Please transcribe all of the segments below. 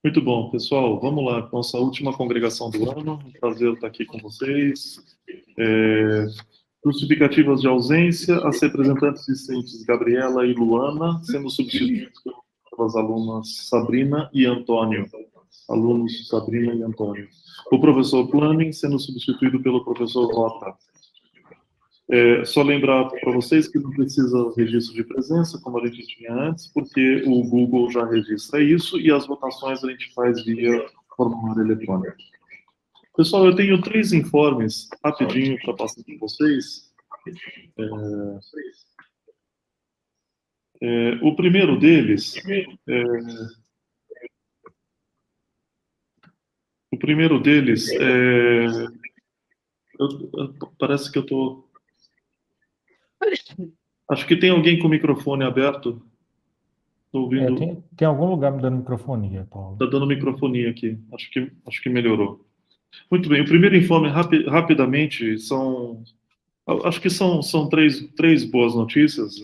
Muito bom, pessoal. Vamos lá, nossa última congregação do ano. Um prazer estar aqui com vocês. Justificativas de ausência, as representantes discentes Gabriela e Luana, sendo substituídos pelas alunas Sabrina e Antônio. Alunos Sabrina e Antônio. O professor Planning sendo substituído pelo professor Rota. Só lembrar para vocês que não precisa registro de presença, como a gente tinha antes, porque o Google já registra isso e as votações a gente faz via formulário eletrônico. Pessoal, eu tenho 3 informes rapidinho para passar com vocês. O primeiro deles, parece que eu estou. Acho que tem alguém com o microfone aberto. Estou ouvindo. Tem algum lugar me dando microfonia, Paulo. Está dando microfonia aqui. Acho que melhorou. Muito bem. O primeiro informe, rapidamente, acho que são três boas notícias,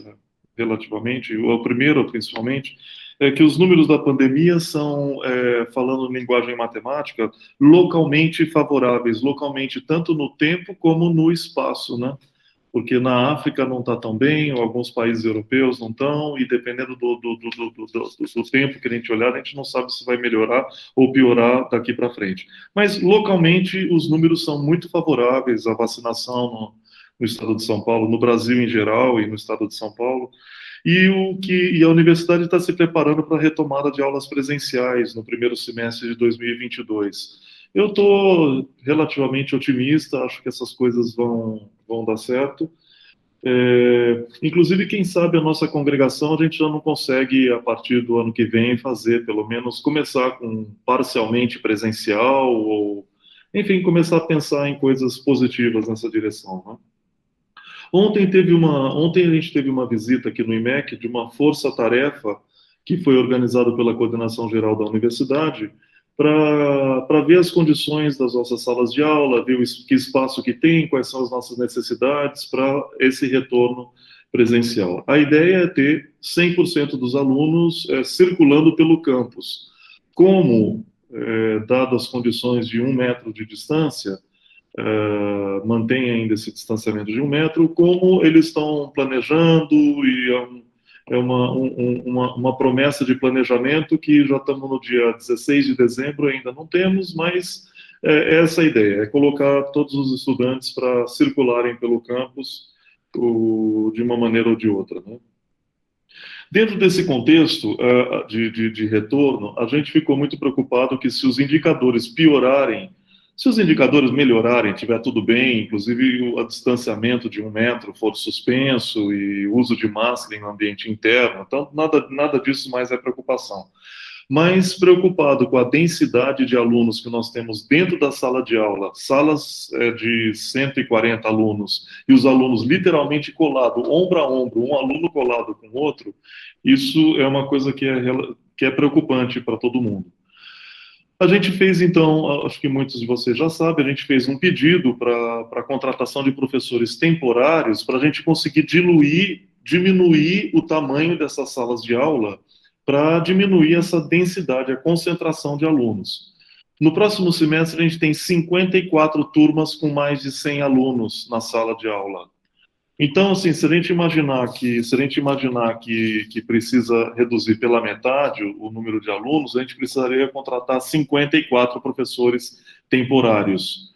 relativamente. O primeiro, principalmente, é que os números da pandemia são, falando em linguagem matemática, localmente favoráveis, localmente tanto no tempo como no espaço, né? Porque na África não está tão bem, ou alguns países europeus não estão, e dependendo do tempo que a gente olhar, a gente não sabe se vai melhorar ou piorar daqui para frente. Mas localmente os números são muito favoráveis à vacinação no estado de São Paulo, no Brasil em geral e no estado de São Paulo. E a universidade está se preparando para a retomada de aulas presenciais no primeiro semestre de 2022. Eu estou relativamente otimista, acho que essas coisas vão dar certo. Inclusive, quem sabe a nossa congregação a gente já não consegue, a partir do ano que vem, fazer, pelo menos, começar com parcialmente presencial, ou, enfim, começar a pensar em coisas positivas nessa direção, né? Ontem a gente teve uma visita aqui no IMEC de uma força-tarefa que foi organizada pela Coordenação Geral da Universidade para ver as condições das nossas salas de aula, ver que espaço que tem, quais são as nossas necessidades para esse retorno presencial. A ideia é ter 100% dos alunos circulando pelo campus. Como, dadas as condições de 1 metro de distância, mantém ainda esse distanciamento de 1 metro, como eles estão planejando, e é uma promessa de planejamento que já estamos no dia 16 de dezembro, ainda não temos, mas é essa a ideia, é colocar todos os estudantes para circularem pelo campus de uma maneira ou de outra, né? Dentro desse contexto de retorno, a gente ficou muito preocupado que se os indicadores piorarem, se os indicadores melhorarem, tiver tudo bem, inclusive o distanciamento de 1 metro for suspenso e o uso de máscara em ambiente interno, então nada disso mais é preocupação. Mas preocupado com a densidade de alunos que nós temos dentro da sala de aula, salas de 140 alunos, e os alunos literalmente colados, ombro a ombro, um aluno colado com o outro, isso é uma coisa que é preocupante para todo mundo. A gente fez, então, acho que muitos de vocês já sabem, a gente fez um pedido para a contratação de professores temporários para a gente conseguir diminuir o tamanho dessas salas de aula, para diminuir essa densidade, a concentração de alunos. No próximo semestre, a gente tem 54 turmas com mais de 100 alunos na sala de aula. Então, assim, se a gente imaginar que precisa reduzir pela metade o número de alunos, a gente precisaria contratar 54 professores temporários.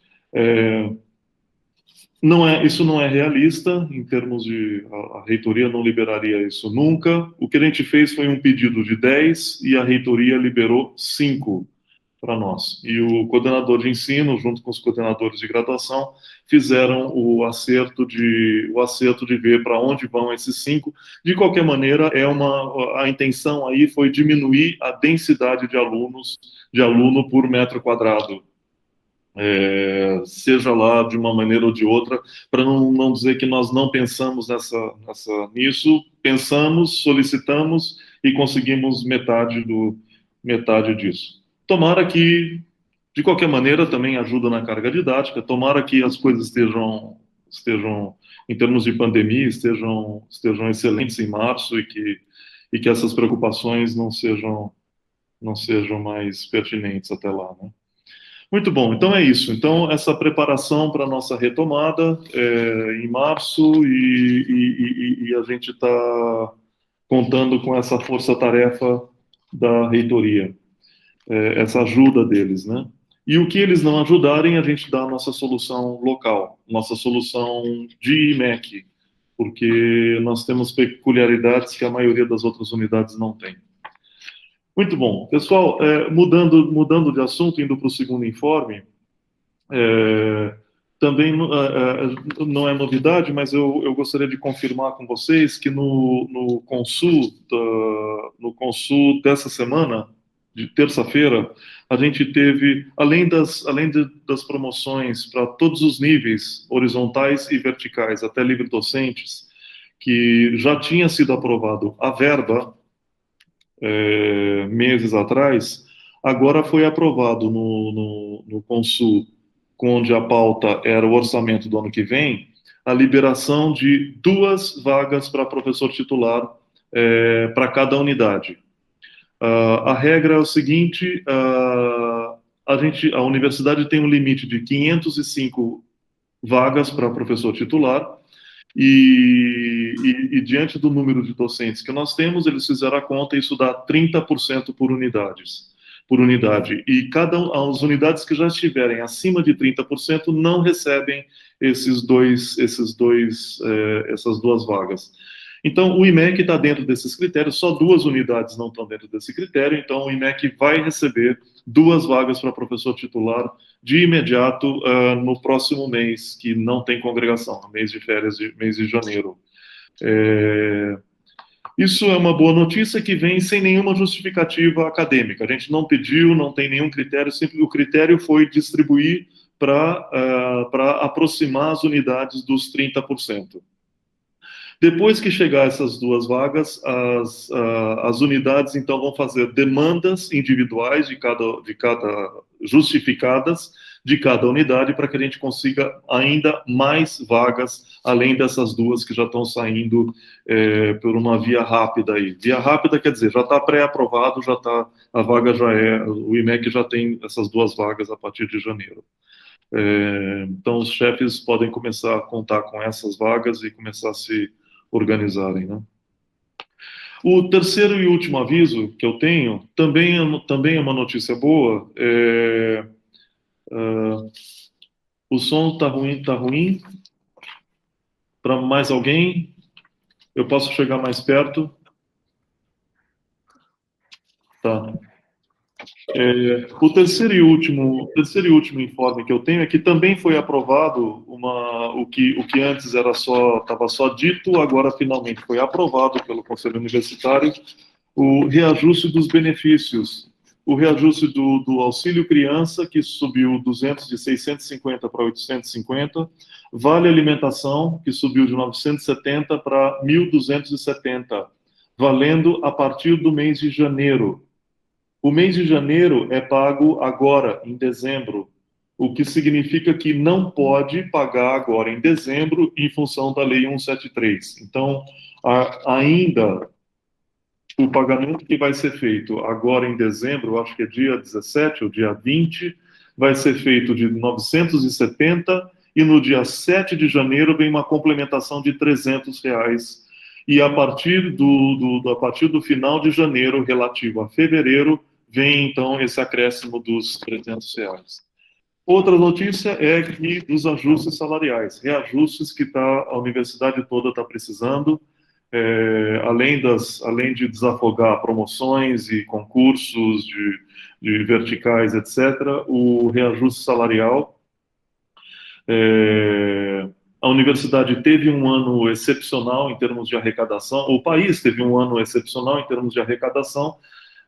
Isso não é realista, em termos de... A reitoria não liberaria isso nunca. O que a gente fez foi um pedido de 10 e a reitoria liberou 5 para nós. E o coordenador de ensino, junto com os coordenadores de graduação, fizeram o acerto de ver para onde vão esses 5. De qualquer maneira, a intenção aí foi diminuir a densidade de aluno por metro quadrado. Seja lá de uma maneira ou de outra, para não dizer que nós não pensamos nisso, pensamos, solicitamos e conseguimos metade disso. Tomara que, de qualquer maneira, também ajuda na carga didática, tomara que as coisas estejam em termos de pandemia, estejam excelentes em março e que essas preocupações não sejam não sejam mais pertinentes até lá, né? Muito bom, então é isso. Então, essa preparação para a nossa retomada em março e a gente está contando com essa força-tarefa da reitoria, essa ajuda deles, né? E o que eles não ajudarem, a gente dá a nossa solução local, nossa solução de IMEC, porque nós temos peculiaridades que a maioria das outras unidades não tem. Muito bom. Pessoal, mudando de assunto, indo para o segundo informe, também não é novidade, mas eu gostaria de confirmar com vocês que no Consul dessa semana, de terça-feira, a gente teve, além das promoções para todos os níveis, horizontais e verticais, até livre docentes, que já tinha sido aprovado a verba meses atrás, agora foi aprovado no Consul, onde a pauta era o orçamento do ano que vem, a liberação de 2 vagas para professor titular para cada unidade. A regra é o seguinte: a universidade tem um limite de 505 vagas para professor titular, e diante do número de docentes que nós temos, eles fizeram a conta e isso dá 30% por unidade. E as unidades que já estiverem acima de 30% não recebem essas 2 vagas. Então, o IMEC está dentro desses critérios, só 2 unidades não estão dentro desse critério, então o IMEC vai receber 2 vagas para professor titular de imediato no próximo mês, que não tem congregação, no mês de férias, mês de janeiro. Isso é uma boa notícia que vem sem nenhuma justificativa acadêmica. A gente não pediu, não tem nenhum critério, sempre o critério foi distribuir para aproximar as unidades dos 30%. Depois que chegar essas 2 vagas, as unidades então vão fazer demandas individuais de cada justificadas de cada unidade para que a gente consiga ainda mais vagas além dessas 2 que já estão saindo por uma via rápida aí. Via rápida quer dizer, já está pré-aprovado, a vaga o IMEC já tem essas 2 vagas a partir de janeiro. Então os chefes podem começar a contar com essas vagas e começar a se organizarem, né? O terceiro e último aviso que eu tenho também é uma notícia boa. O som está ruim, Para mais alguém? Eu posso chegar mais perto? Tá. O terceiro e último informe que eu tenho é que também foi aprovado o que antes estava só dito, agora finalmente foi aprovado pelo Conselho Universitário, o reajuste dos benefícios, o reajuste do auxílio criança, que subiu de 650 para 850, vale alimentação, que subiu de 970 para 1.270, valendo a partir do mês de janeiro. O mês de janeiro é pago agora, em dezembro, o que significa que não pode pagar agora em dezembro em função da Lei 173. Então, ainda o pagamento que vai ser feito agora em dezembro, acho que é dia 17 ou dia 20, vai ser feito de 970 e no dia 7 de janeiro vem uma complementação de R$300. E a partir do final de janeiro, relativo a fevereiro, vem então esse acréscimo dos R$300. Outra notícia é que dos ajustes salariais, reajustes que a universidade toda está precisando, além de desafogar promoções e concursos de verticais, etc., o reajuste salarial. A universidade teve um ano excepcional em termos de arrecadação, o país teve um ano excepcional em termos de arrecadação.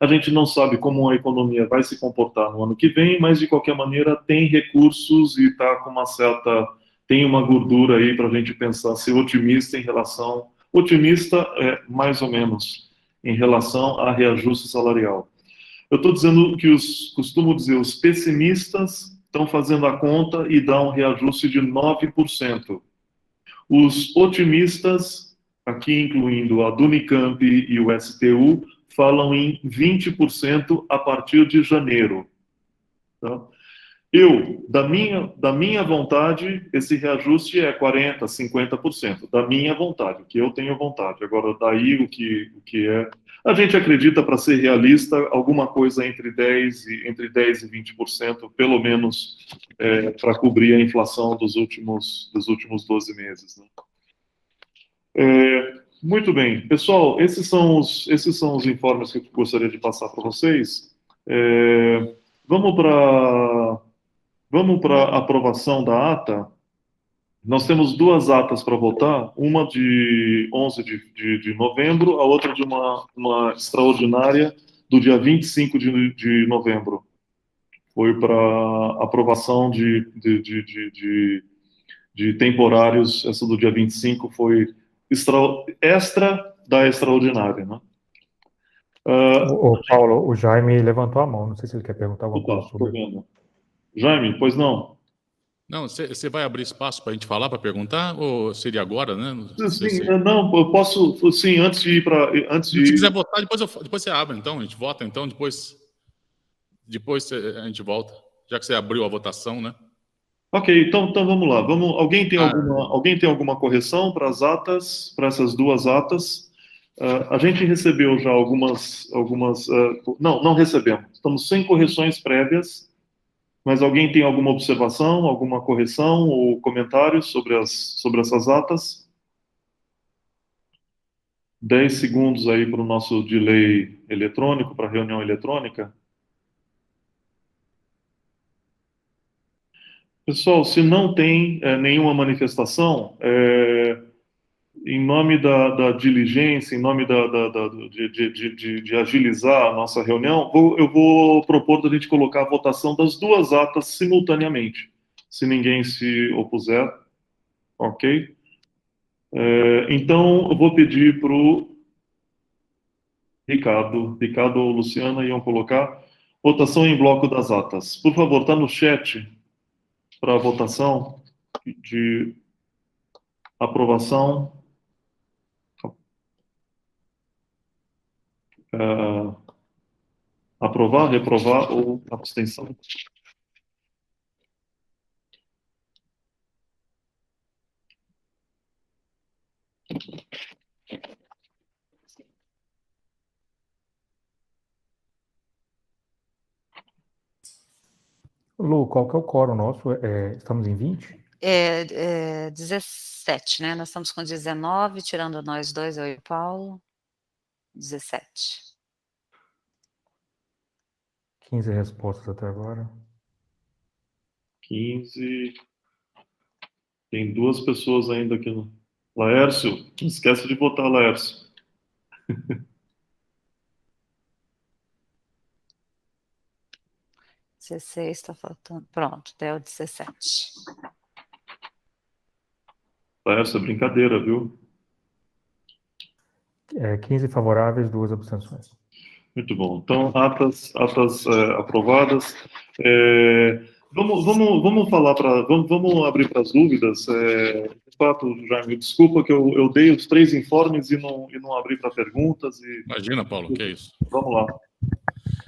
A gente não sabe como a economia vai se comportar no ano que vem, mas de qualquer maneira tem recursos e está com tem uma gordura aí para a gente pensar, ser otimista mais ou menos, em relação a reajuste salarial. Eu estou dizendo que costumo dizer, os pessimistas estão fazendo a conta e dá um reajuste de 9%. Os otimistas, aqui incluindo a Unicamp e o STU, falam em 20% a partir de janeiro. Tá? Eu, da minha vontade, esse reajuste é 40%, 50%, da minha vontade, que eu tenho vontade. Agora, daí o que é... A gente acredita, para ser realista, alguma coisa entre 10% e 20%, pelo menos, para cobrir a inflação dos últimos 12 meses. Né? Muito bem. Pessoal, esses são os informes que eu gostaria de passar para vocês. Vamos para a aprovação da ata. Nós temos duas atas para votar, uma de 11 de novembro, a outra de uma extraordinária do dia 25 de novembro. Foi para aprovação de temporários, essa do dia 25 foi extra da extraordinária, né? O Paulo, o Jaime levantou a mão. Não sei se ele quer perguntar alguma coisa Estou sobre. vendo. Jaime, pois não? Não, você vai abrir espaço para a gente falar, para perguntar, ou seria agora, né? Sim, não, eu posso, sim, antes de ir para... Se quiser votar, depois você abre, então, a gente vota, então, depois a gente volta, já que você abriu a votação, né? Ok, então vamos lá. Alguém tem alguma correção para as atas, para essas duas atas? A gente recebeu já algumas não recebemos. Estamos sem correções prévias, mas alguém tem alguma observação, alguma correção ou comentário sobre essas atas? 10 segundos aí para o nosso delay eletrônico, para a reunião eletrônica. Pessoal, se não tem nenhuma manifestação, em nome da diligência, em nome de agilizar a nossa reunião, eu vou propor da gente colocar a votação das duas atas simultaneamente, se ninguém se opuser, ok? Então, eu vou pedir para o Ricardo ou Luciana iam colocar votação em bloco das atas. Por favor, está no chat para a votação de aprovação. Aprovar, reprovar ou abstenção? Lu, qual que é o quórum nosso? Estamos em 20? 17, né? Nós estamos com 19, tirando nós dois, eu e o Paulo. 17. 15 respostas até agora. 15. Tem duas pessoas ainda aqui no... Laércio, não esquece de votar, Laércio. Dezesseis está faltando. Pronto, deu 17. Laércio, é brincadeira, viu? 15 favoráveis, 2 abstenções. Muito bom. Então, atas aprovadas. Vamos falar vamos abrir para as dúvidas. De fato, Jaime, desculpa que eu dei os 3 informes e não abri para perguntas. Imagina, Paulo, que é isso? Vamos lá.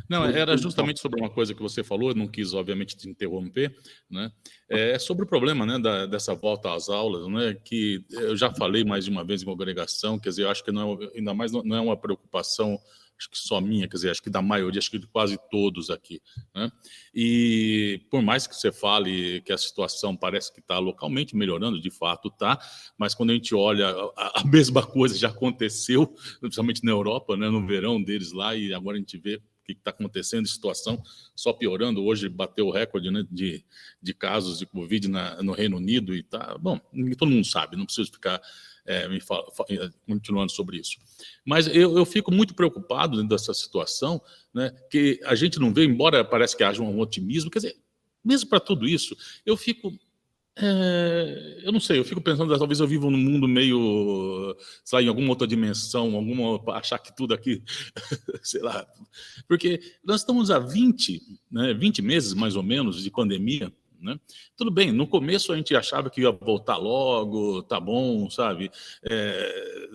Não, era justamente sobre uma coisa que você falou, eu não quis, obviamente, te interromper, né? É sobre o problema, né, dessa volta às aulas, né, que eu já falei mais de uma vez em congregação, quer dizer, eu acho que ainda mais não é uma preocupação, acho que só minha, quer dizer, acho que da maioria, acho que de quase todos aqui, né? E por mais que você fale que a situação parece que está localmente melhorando, de fato está, mas quando a gente olha, a mesma coisa já aconteceu, principalmente na Europa, né, no verão deles lá, e agora a gente vê o que está acontecendo, situação só piorando. Hoje bateu o recorde, né, de casos de Covid no Reino Unido e tá, bom, todo mundo sabe, não preciso ficar continuando sobre isso. Mas eu fico muito preocupado dentro dessa situação, né, que a gente não vê, embora parece que haja um otimismo, quer dizer, mesmo para tudo isso, eu fico... eu não sei, eu fico pensando, talvez eu vivo num mundo meio, sei lá, em alguma outra dimensão, achar que tudo aqui, sei lá, porque nós estamos há 20 meses, mais ou menos, de pandemia, né? Tudo bem, no começo a gente achava que ia voltar logo, tá bom, sabe?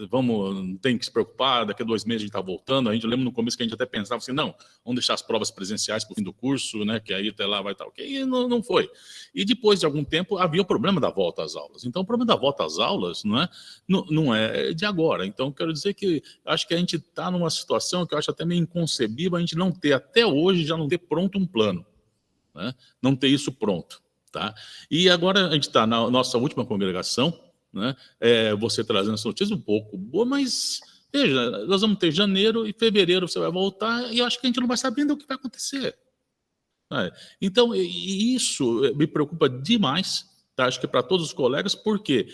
Não tem que se preocupar, daqui a 2 meses a gente está voltando. A gente lembra no começo que a gente até pensava assim, não, vamos deixar as provas presenciais para o fim do curso, né? Que aí até lá vai estar ok. E não foi. E depois de algum tempo havia o problema da volta às aulas. Então o problema da volta às aulas não é de agora. Então quero dizer que acho que a gente está numa situação que eu acho até meio inconcebível a gente não ter, até hoje, já não ter pronto um plano. Né? Não ter isso pronto. Tá? E agora a gente está na nossa última congregação, né? Você trazendo essa notícia um pouco boa, mas veja, nós vamos ter janeiro e fevereiro você vai voltar e eu acho que a gente não vai saber ainda o que vai acontecer. Né? Então, isso me preocupa demais, tá? Acho que para todos os colegas, porque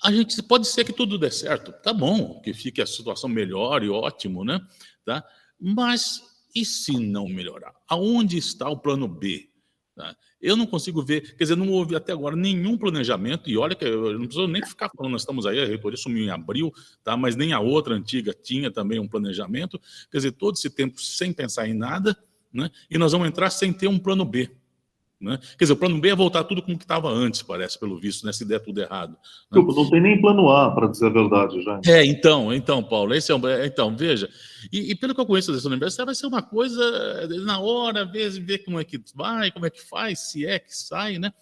a gente pode ser que tudo dê certo, tá bom, que fique a situação melhor e ótimo, né? Tá? Mas e se não melhorar? Aonde está o plano B? Tá? Eu não consigo ver, quer dizer, não houve até agora nenhum planejamento, e olha que eu não preciso nem ficar falando, nós estamos aí, a reitoria sumiu em abril, tá? Mas nem a outra antiga tinha também um planejamento, quer dizer, todo esse tempo sem pensar em nada, né? E nós vamos entrar sem ter um plano B. Né? Quer dizer, o plano B é voltar tudo como que estava antes, parece, pelo visto, né? Se der tudo errado. Né? Não tem nem plano A, para dizer a verdade, já. Então, Paulo, então, veja, e pelo que eu conheço dessa universidade, vai ser uma coisa, na hora, ver como é que vai, como é que faz, se é que sai, né?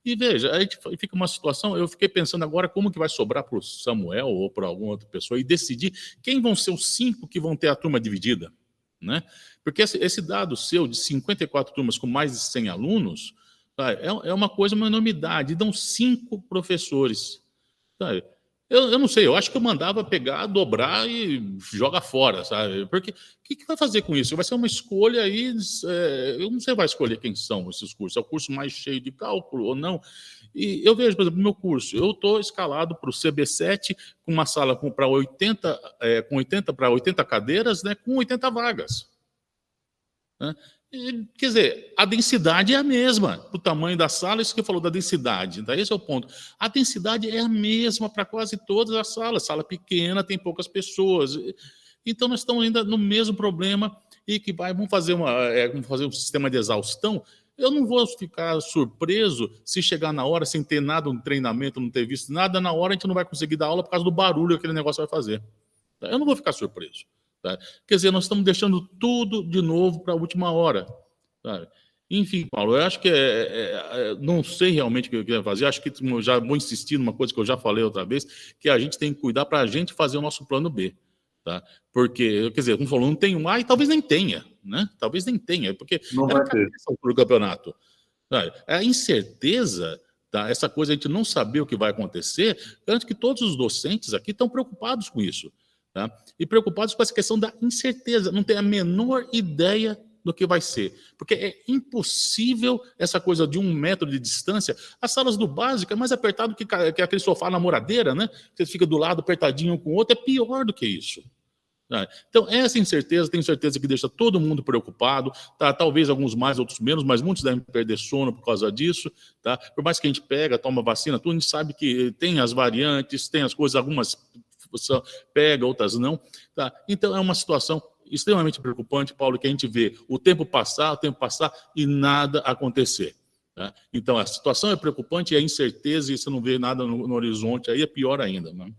E veja, a gente fica uma situação, eu fiquei pensando agora como que vai sobrar para o Samuel ou para alguma outra pessoa e decidir quem vão ser os 5 que vão ter a turma dividida. Né? Porque esse dado seu de 54 turmas com mais de 100 alunos, sabe, é uma coisa, uma enormidade. Dão 5 professores. Sabe? Eu não sei, eu acho que eu mandava pegar, dobrar e joga fora, sabe? Porque o que vai fazer com isso? Vai ser uma escolha aí, eu não sei, vai escolher quem são esses cursos. É o curso mais cheio de cálculo ou não? E eu vejo, por exemplo, no meu curso, eu estou escalado para o CB7 com uma sala para 80, com 80 cadeiras, né, com 80 vagas. Né? Quer dizer, a densidade é a mesma, o tamanho da sala, isso que falou da densidade, tá? Esse é o ponto. A densidade é a mesma para quase todas as salas, sala pequena, tem poucas pessoas. Então, nós estamos ainda no mesmo problema e que vamos fazer um sistema de exaustão. Eu não vou ficar surpreso se chegar na hora sem ter nada, um treinamento, não ter visto nada, na hora a gente não vai conseguir dar aula por causa do barulho que aquele negócio vai fazer. Tá? Eu não vou ficar surpreso. Tá? Quer dizer, nós estamos deixando tudo de novo para a última hora. Tá? Enfim, Paulo, eu acho que não sei realmente o que eu queria fazer, acho que já vou insistir numa coisa que eu já falei outra vez, que a gente tem que cuidar para a gente fazer o nosso plano B. Tá? Porque, quer dizer, como falou, não tem um A e talvez nem tenha, né? Talvez nem tenha, porque não vai ter o campeonato. Tá? A incerteza, tá? Essa coisa de a gente não saber o que vai acontecer, antes que todos os docentes aqui estão preocupados com isso. Tá? E preocupados com essa questão da incerteza, não tem a menor ideia do que vai ser, porque é impossível essa coisa de 1 metro de distância. As salas do básico é mais apertado que aquele sofá namoradeira, né? Você fica do lado apertadinho um com o outro, é pior do que isso. Tá? Então, essa incerteza, tenho certeza que deixa todo mundo preocupado, tá? Talvez alguns mais, outros menos, mas muitos devem perder sono por causa disso. Tá? Por mais que a gente pega, toma vacina, tudo, a gente sabe que tem as variantes, tem as coisas, algumas pega, outras não. Tá? Então, é uma situação extremamente preocupante, Paulo, que a gente vê o tempo passar e nada acontecer. Tá? Então, a situação é preocupante, é incerteza, e você não vê nada no horizonte, aí é pior ainda. Né?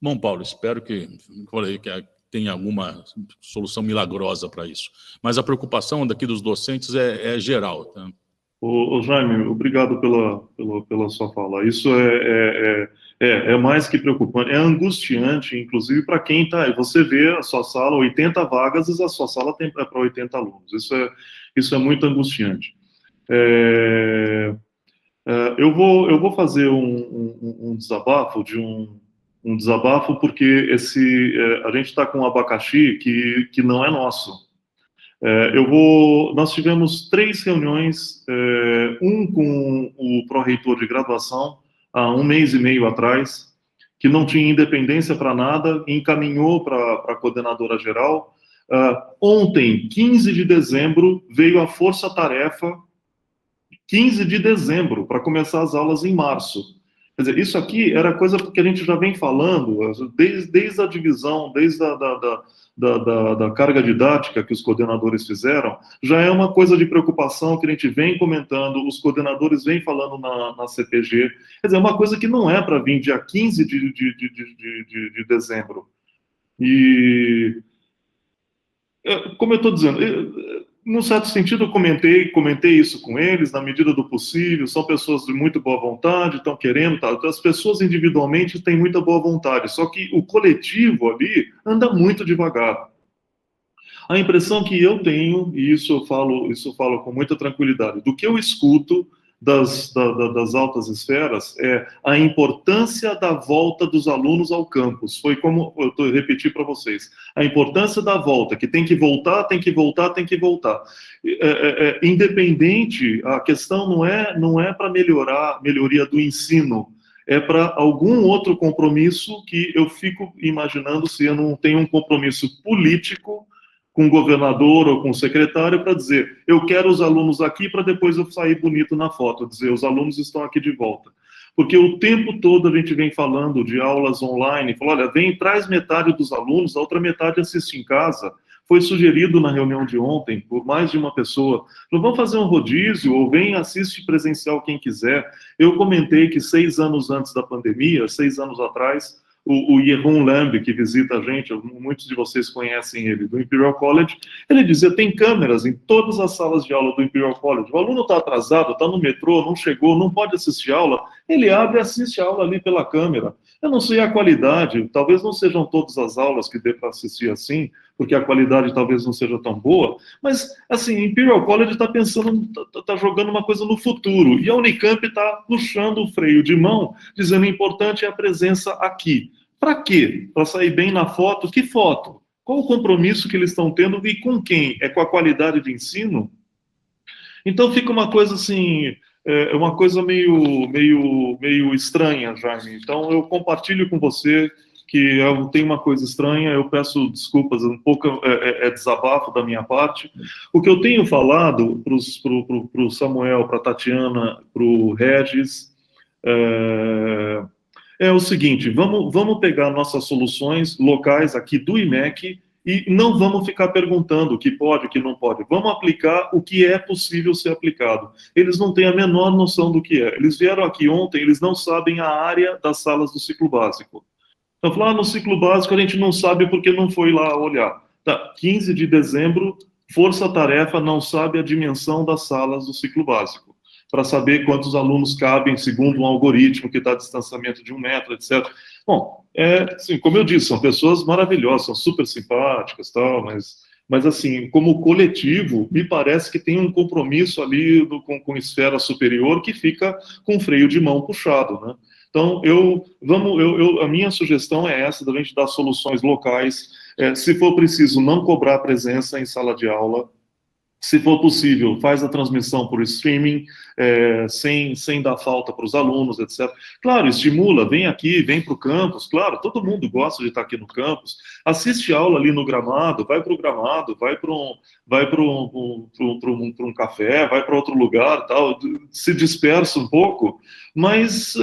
Bom, Paulo, espero que tenha alguma solução milagrosa para isso. Mas a preocupação daqui dos docentes é geral. Tá? Jaime, obrigado pela sua fala. Isso é mais que preocupante, é angustiante, inclusive para quem está. Você vê a sua sala, 80 vagas, e a sua sala tem para 80 alunos. Isso é muito angustiante. Eu vou fazer um desabafo um desabafo porque a gente está com um abacaxi que não é nosso. Nós tivemos 3 reuniões, com o pró-reitor de graduação, há 1 mês e meio atrás, que não tinha independência para nada, encaminhou para a coordenadora geral. Ontem, 15 de dezembro, veio a força-tarefa, 15 de dezembro, para começar as aulas em março. Quer Quer dizer, isso aqui era coisa que a gente já vem falando, desde a divisão, desde da carga didática que os coordenadores fizeram, já é uma coisa de preocupação que a gente vem comentando, os coordenadores vêm falando na CPG. Quer dizer, é uma coisa que não é para vir dia 15 de dezembro. E, como eu estou dizendo, num certo sentido, eu comentei isso com eles, na medida do possível, são pessoas de muito boa vontade, estão querendo, tá? As pessoas individualmente têm muita boa vontade, só que o coletivo ali anda muito devagar. A impressão que eu tenho, e isso eu falo com muita tranquilidade, do que eu escuto das altas esferas, é a importância da volta dos alunos ao campus. Foi como eu repeti para vocês, a importância da volta, que tem que voltar, tem que voltar, tem que voltar. Independente, a questão não é para melhoria do ensino, é para algum outro compromisso que eu fico imaginando se eu não tenho um compromisso político com o governador ou com o secretário para dizer, eu quero os alunos aqui para depois eu sair bonito na foto, dizer, os alunos estão aqui de volta. Porque o tempo todo a gente vem falando de aulas online, fala, olha, traz metade dos alunos, a outra metade assiste em casa. Foi sugerido na reunião de ontem, por mais de uma pessoa, não vamos fazer um rodízio, ou vem assiste presencial quem quiser. Eu comentei que 6 anos antes da pandemia, 6 anos atrás, o Jeroen Lamb, que visita a gente, muitos de vocês conhecem ele, do Imperial College, ele dizia, tem câmeras em todas as salas de aula do Imperial College, o aluno está atrasado, está no metrô, não chegou, não pode assistir aula, ele abre e assiste a aula ali pela câmera. Eu não sei a qualidade, talvez não sejam todas as aulas que dê para assistir assim, porque a qualidade talvez não seja tão boa, mas, assim, Imperial College está pensando, está jogando uma coisa no futuro, e a Unicamp está puxando o freio de mão, dizendo, o importante é a presença aqui. Para quê? Para sair bem na foto? Que foto? Qual o compromisso que eles estão tendo e com quem? É com a qualidade de ensino? Então fica uma coisa assim, uma coisa meio estranha, Jaime. Então eu compartilho com você que tem uma coisa estranha, eu peço desculpas, um pouco desabafo da minha parte. O que eu tenho falado para o Samuel, para a Tatiana, para o Regis, é o seguinte, vamos pegar nossas soluções locais aqui do IMEC e não vamos ficar perguntando o que pode, o que não pode. Vamos aplicar o que é possível ser aplicado. Eles não têm a menor noção do que é. Eles vieram aqui ontem, eles não sabem a área das salas do ciclo básico. Então, falar no ciclo básico a gente não sabe porque não foi lá olhar. Tá, 15 de dezembro, força-tarefa não sabe a dimensão das salas do ciclo básico, para saber quantos alunos cabem segundo um algoritmo que dá distanciamento de 1 metro, etc. Bom, assim, como eu disse, são pessoas maravilhosas, são super simpáticas, tal, mas assim, como coletivo, me parece que tem um compromisso ali com esfera superior que fica com freio de mão puxado, né? Então, a minha sugestão é essa, da gente dar soluções locais, se for preciso, não cobrar presença em sala de aula. Se for possível, faz a transmissão por streaming, sem dar falta para os alunos, etc. Claro, estimula, vem aqui, vem para o campus, claro, todo mundo gosta de estar aqui no campus, assiste aula ali no gramado, vai para o gramado, vai para um café, vai para outro lugar, tal, se dispersa um pouco, mas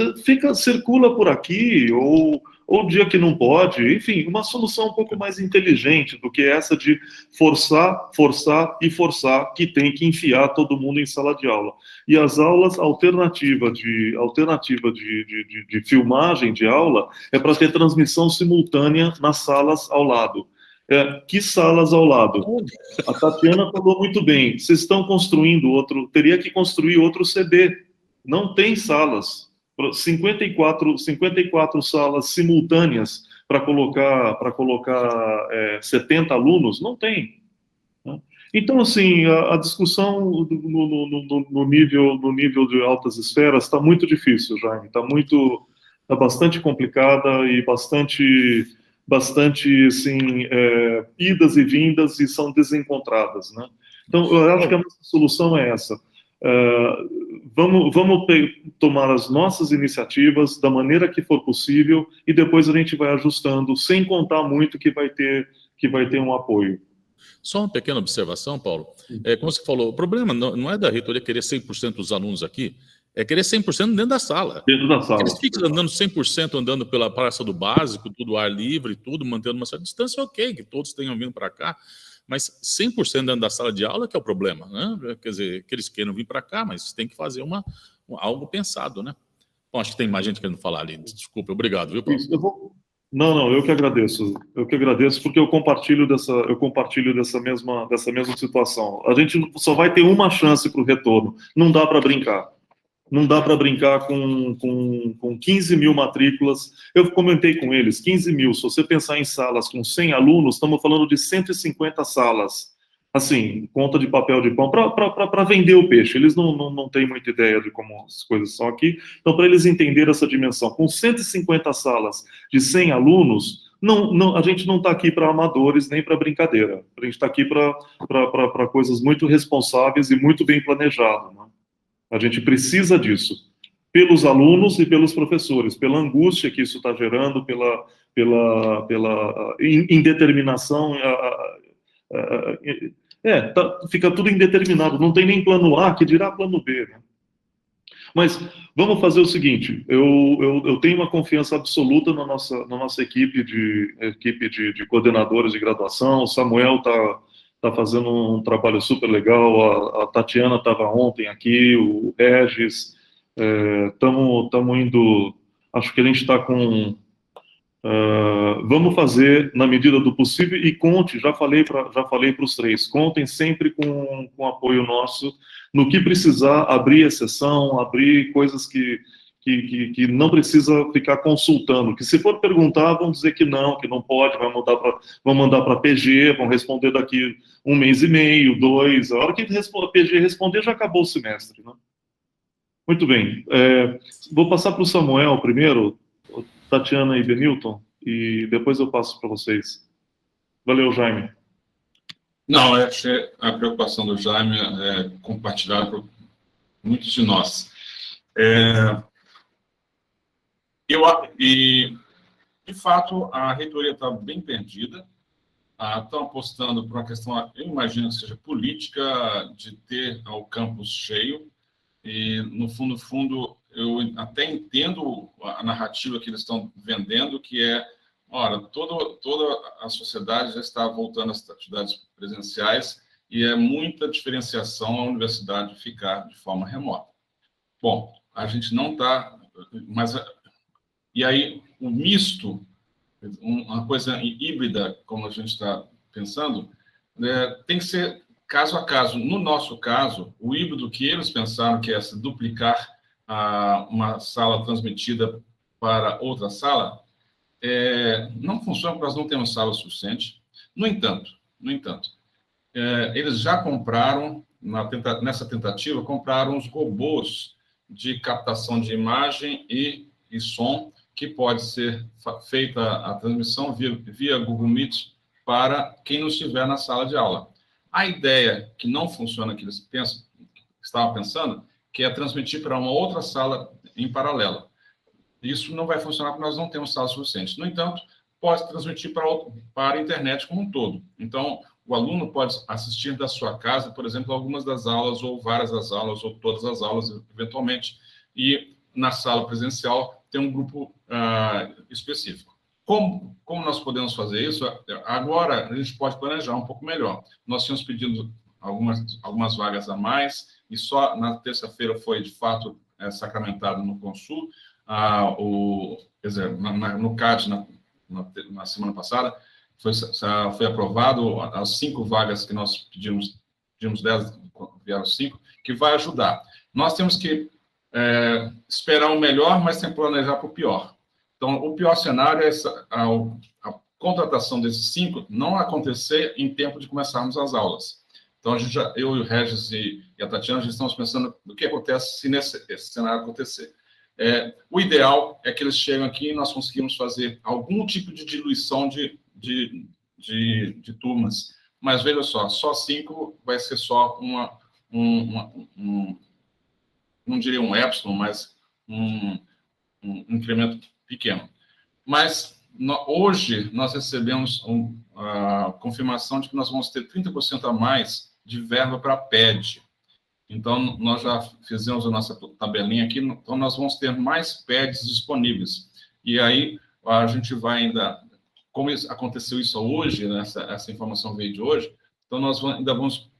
circula por aqui, ou dia que não pode, enfim, uma solução um pouco mais inteligente do que essa de forçar, que tem que enfiar todo mundo em sala de aula. E as aulas, alternativa de filmagem de aula é para ter transmissão simultânea nas salas ao lado. Que salas ao lado? A Tatiana falou muito bem, vocês estão construindo teria que construir outro CD, não tem salas. 54 salas simultâneas para colocar 70 alunos, não tem. Né? Então, assim, a discussão no nível de altas esferas está muito difícil, Jaime, está bastante complicada e bastante assim, idas e vindas e são desencontradas, né? Então, eu acho que a nossa solução é essa. Vamos tomar as nossas iniciativas da maneira que for possível e depois a gente vai ajustando, sem contar muito que vai ter um apoio. Só uma pequena observação, Paulo. Como você falou, o problema não é da reitoria querer 100% dos alunos aqui. É querer 100% dentro da sala. Dentro da sala. Eles ficam andando 100%, andando pela praça do básico, tudo ar livre, tudo, mantendo uma certa distância, ok, que todos tenham vindo para cá, mas 100% dentro da sala de aula que é o problema, né? Quer dizer, que eles queiram vir para cá, mas tem que fazer algo pensado, né? Bom, acho que tem mais gente querendo falar ali. Desculpa, obrigado, viu, Paulo? Não, eu que agradeço. Eu que agradeço porque eu compartilho dessa mesma situação. A gente só vai ter uma chance para o retorno. Não dá para brincar. Não dá para brincar com 15 mil matrículas. Eu comentei com eles, 15 mil. Se você pensar em salas com 100 alunos, estamos falando de 150 salas. Assim, conta de papel de pão, para vender o peixe. Eles não têm muita ideia de como as coisas são aqui. Então, para eles entenderem essa dimensão, com 150 salas de 100 alunos, a gente não está aqui para amadores nem para brincadeira. A gente está aqui para coisas muito responsáveis e muito bem planejadas, né? A gente precisa disso, pelos alunos e pelos professores, pela angústia que isso está gerando, pela indeterminação. Fica tudo indeterminado, não tem nem plano A, que dirá plano B, né? Mas vamos fazer o seguinte, eu tenho uma confiança absoluta na nossa equipe de coordenadores de graduação. O Samuel está fazendo um trabalho super legal, a Tatiana estava ontem aqui, o Regis, estamos indo, acho que a gente está com... vamos fazer na medida do possível e conte, já falei para os três, contem sempre com apoio nosso, no que precisar, abrir exceção, abrir coisas que não precisa ficar consultando, que se for perguntar, vão dizer que não pode, vão mandar para PG, vão responder daqui 1 mês e meio, 2, a hora que a PG responder já acabou o semestre, né? Muito bem, vou passar para o Samuel primeiro, Tatiana e Benilton, e depois eu passo para vocês. Valeu, Jaime. Não, a preocupação do Jaime é compartilhada por muitos de nós. E, de fato, a reitoria está bem perdida. Estão apostando por uma questão, eu imagino que seja política, de ter o campus cheio. E, no fundo, eu até entendo a narrativa que eles estão vendendo, que é, toda a sociedade já está voltando às atividades presenciais e é muita diferenciação a universidade ficar de forma remota. Bom, a gente não está... E aí, o misto, uma coisa híbrida, como a gente está pensando, tem que ser caso a caso. No nosso caso, o híbrido que eles pensaram que é se duplicar uma sala transmitida para outra sala, não funciona porque nós não temos sala suficiente. No entanto, eles já compraram, nessa tentativa, compraram os robôs de captação de imagem e som, que pode ser feita a transmissão via Google Meet para quem não estiver na sala de aula. A ideia que não funciona, que eles estavam pensando, que é transmitir para uma outra sala em paralelo. Isso não vai funcionar porque nós não temos sala suficiente. No entanto, pode transmitir para a internet como um todo. Então, o aluno pode assistir da sua casa, por exemplo, algumas das aulas, ou várias das aulas, ou todas as aulas, eventualmente, e na sala presencial tem um grupo específico. Como nós podemos fazer isso? Agora, a gente pode planejar um pouco melhor. Nós tínhamos pedido algumas vagas a mais, e só na terça-feira foi, de fato, sacramentado no Consul, no CAD, na semana passada, foi aprovado as 5 vagas que nós pedimos 10, vieram 5, que vai ajudar. Nós temos que esperar o melhor, mas tem que planejar para o pior. Então, o pior cenário é a contratação desses 5 não acontecer em tempo de começarmos as aulas. Então, eu e o Regis e a Tatiana, já estamos pensando no que acontece se esse cenário acontecer. O ideal é que eles cheguem aqui e nós conseguimos fazer algum tipo de diluição de turmas. Mas, veja só 5 vai ser só não diria um epsilon, mas um incremento pequeno. Mas, hoje, nós recebemos a confirmação de que nós vamos ter 30% a mais de verba para a PED. Então, nós já fizemos a nossa tabelinha aqui, então nós vamos ter mais pads disponíveis. E aí, a gente vai ainda, como aconteceu isso hoje, né, essa informação veio de hoje, então nós ainda vamos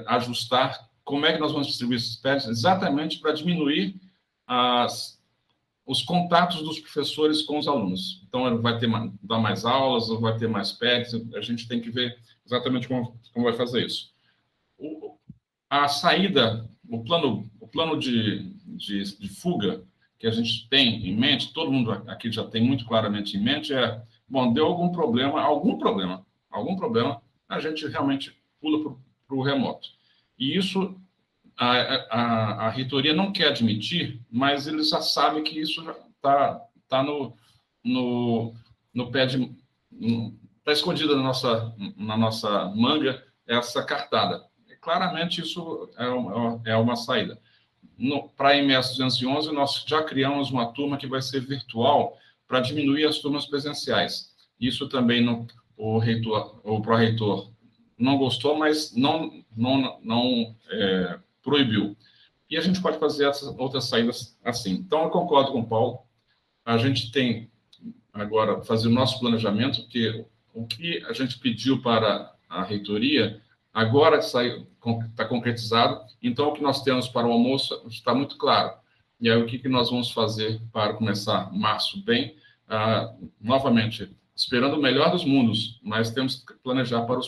ajustar como é que nós vamos distribuir esses pads, exatamente para diminuir os contatos dos professores com os alunos. Então, vai dar mais aulas, ou vai ter mais pads, a gente tem que ver exatamente como vai fazer isso. A saída, o plano de fuga que a gente tem em mente, todo mundo aqui já tem muito claramente em mente, bom, deu algum problema, a gente realmente pula para o remoto. E isso a reitoria não quer admitir, mas eles já sabem que isso já está no pé de... Está escondida na nossa manga essa cartada. Claramente, isso é uma saída. Para a MS 211, nós já criamos uma turma que vai ser virtual para diminuir as turmas presenciais. Isso também o pró-reitor não gostou, mas não proibiu. E a gente pode fazer essas outras saídas assim. Então, eu concordo com o Paulo. A gente tem agora fazer o nosso planejamento, porque o que a gente pediu para a reitoria agora está concretizado. Então, o que nós temos para o almoço está muito claro. E aí, o que nós vamos fazer para começar março bem? Novamente, esperando o melhor dos mundos, mas temos que planejar para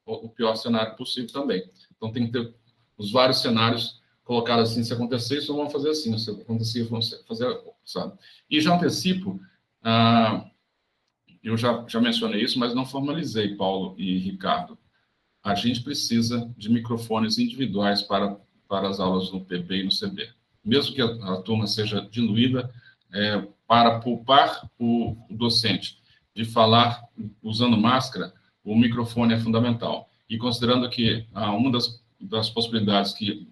o pior cenário possível também. Então, tem que ter os vários cenários colocados assim. Se acontecer isso, vamos fazer assim. Se acontecer, vamos fazer, sabe? E já antecipo, eu já mencionei isso, mas não formalizei, Paulo e Ricardo. A gente precisa de microfones individuais para as aulas no PB e no CB. Mesmo que a turma seja diluída, para poupar o docente de falar usando máscara, o microfone é fundamental. E considerando que uma das possibilidades que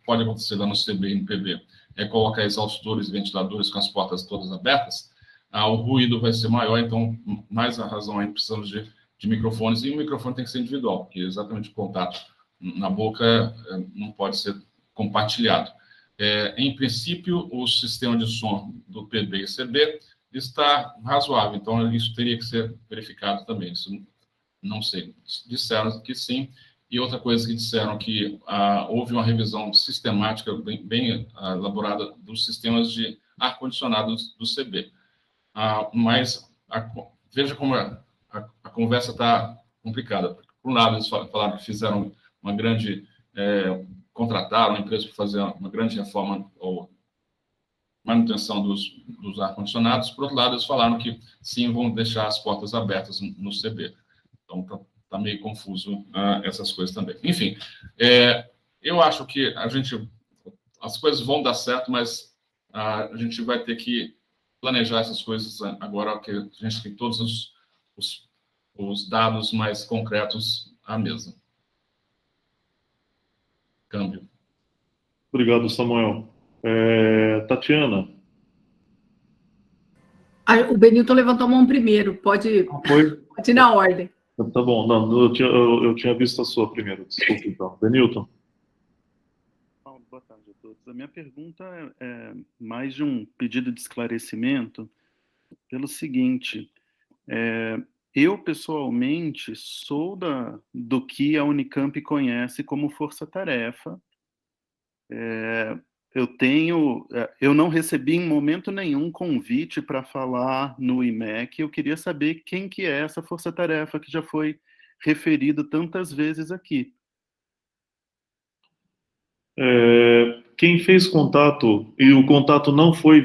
pode acontecer lá no CB e no PB é colocar exaustores e ventiladores com as portas todas abertas, o ruído vai ser maior, então, mais a razão aí precisamos de microfones, e o microfone tem que ser individual, porque exatamente o contato na boca não pode ser compartilhado. Em princípio, o sistema de som do PB e CB está razoável, então isso teria que ser verificado também. Isso não sei. Disseram que sim, e outra coisa que disseram que houve uma revisão sistemática bem elaborada dos sistemas de ar-condicionado do CB. Mas veja como a conversa está complicada. Por um lado, eles falaram que fizeram uma grande... contrataram uma empresa para fazer uma grande reforma ou manutenção dos ar-condicionados. Por outro lado, eles falaram que sim, vão deixar as portas abertas no CB. Então, está meio confuso essas coisas também. Enfim, eu acho que as coisas vão dar certo, mas a gente vai ter que planejar essas coisas agora, que a gente tem todos os dados mais concretos à mesa. Câmbio. Obrigado, Samuel. Tatiana. O Benilton levantou a mão primeiro, pode ir na ordem. Tá bom, não, eu tinha visto a sua primeiro, desculpa então. Benilton. Boa tarde a todos. A minha pergunta é mais de um pedido de esclarecimento pelo seguinte, eu pessoalmente sou do que a Unicamp conhece como força-tarefa. Eu não recebi em momento nenhum convite para falar no IMEC. Eu queria saber quem que é essa força-tarefa que já foi referido tantas vezes aqui. Quem fez contato, e o contato não foi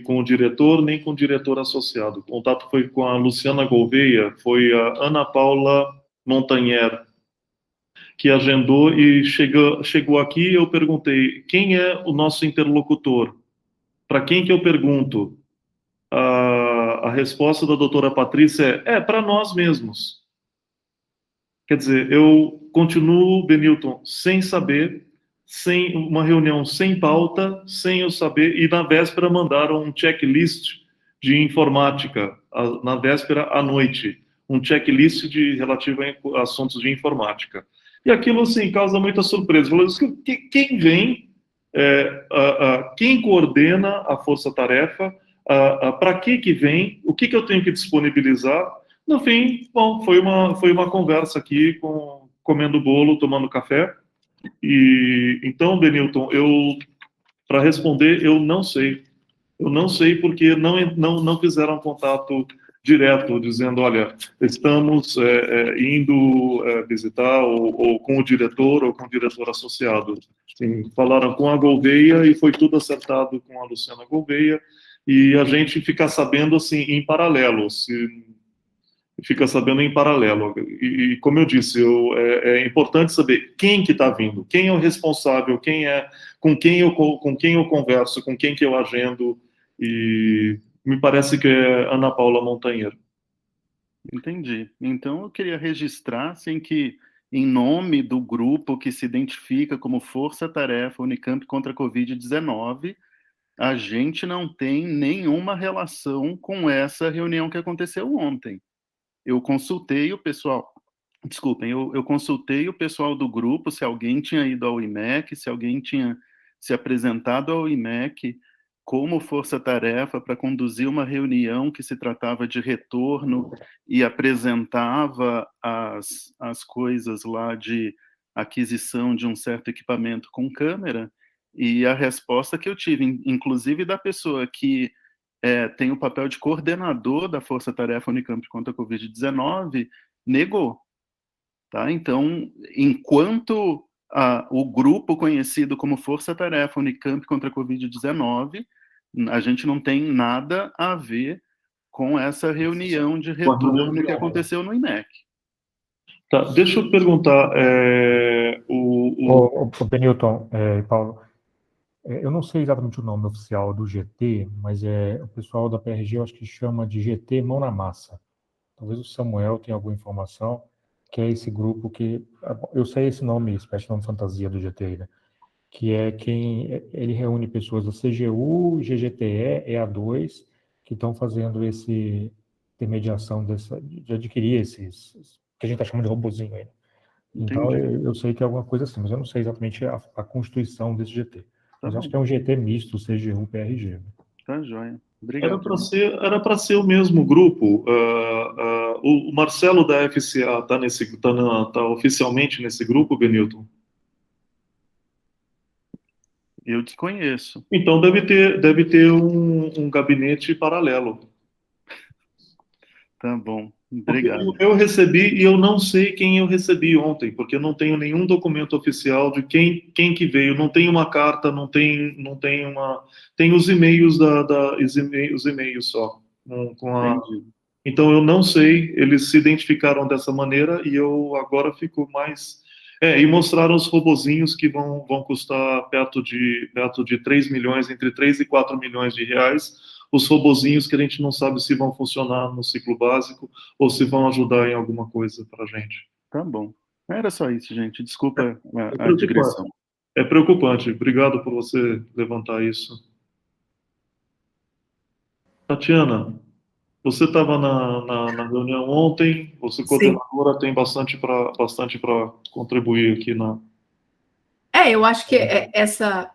com o diretor, nem com o diretor associado. O contato foi com a Luciana Gouveia, foi a Ana Paula Montanher, que agendou e chegou aqui. Eu perguntei, quem é o nosso interlocutor? Para quem que eu pergunto? A resposta da doutora Patrícia é para nós mesmos. Quer dizer, eu continuo, Benilton, sem saber, sem uma reunião sem pauta, sem eu saber, e na véspera mandaram um checklist de informática, na véspera à noite, um checklist relativo a assuntos de informática. E aquilo, assim, causa muita surpresa. Quem vem, quem coordena a força-tarefa, para que vem, o que eu tenho que disponibilizar. No fim, bom, foi uma conversa aqui, comendo bolo, tomando café. E então, Benilton, para responder, eu não sei. Eu não sei porque não fizeram contato direto, dizendo, olha, estamos indo visitar ou com o diretor ou com o diretor associado. Sim, falaram com a Gouveia e foi tudo acertado com a Luciana Gouveia, e a gente fica sabendo assim em paralelo, fica sabendo em paralelo. E como eu disse, é importante saber quem que está vindo, quem é o responsável, com quem eu converso, com quem que eu agendo, e me parece que é Ana Paula Montanheiro. Entendi. Então, eu queria registrar, assim, que em nome do grupo que se identifica como Força Tarefa Unicamp contra a Covid-19, a gente não tem nenhuma relação com essa reunião que aconteceu ontem. Eu consultei o pessoal, desculpem, eu consultei o pessoal do grupo, se alguém tinha ido ao IMEC, se alguém tinha se apresentado ao IMEC como força-tarefa para conduzir uma reunião que se tratava de retorno e apresentava as coisas lá de aquisição de um certo equipamento com câmera, e a resposta que eu tive, inclusive da pessoa que tem o papel de coordenador da Força Tarefa Unicamp contra a Covid-19, negou. Tá? Então, enquanto o grupo conhecido como Força Tarefa Unicamp contra a Covid-19, a gente não tem nada a ver com essa reunião de retorno que aconteceu no IMEC. Tá, deixa eu perguntar, Benilton, Paulo, eu não sei exatamente o nome oficial do GT, mas o pessoal da PRG eu acho que chama de GT Mão na Massa. Talvez o Samuel tenha alguma informação, que é esse grupo que... Eu sei esse nome, espécie de nome fantasia do GT, né? Que é ele reúne pessoas da CGU, GGTE, EA2, que estão fazendo intermediação de adquirir esses, que a gente está chamando de robozinho aí. Então, eu sei que é alguma coisa assim, mas eu não sei exatamente a constituição desse GT. Mas acho que é um GT misto, CGU-PRG. Tá joia. Obrigado. Era para ser o mesmo grupo. O Marcelo da FCA tá oficialmente nesse grupo, Benilton? Eu desconheço. Então deve ter um gabinete paralelo. Tá bom. Obrigado. Eu recebi, e eu não sei quem eu recebi ontem, porque eu não tenho nenhum documento oficial de quem que veio, não tem uma carta, não tem uma... Tem os e-mails os e-mails só. Então eu não sei, eles se identificaram dessa maneira, e eu agora fico mais... e mostraram os robozinhos que vão custar perto de 3 milhões, entre 3 e 4 milhões de reais, os robozinhos que a gente não sabe se vão funcionar no ciclo básico ou se vão ajudar em alguma coisa para a gente. Tá bom. Era só isso, gente. Desculpa a digressão. É preocupante. Obrigado por você levantar isso. Tatiana, você estava na reunião ontem, você coordenadora, tem bastante para contribuir aqui na... Eu acho que essa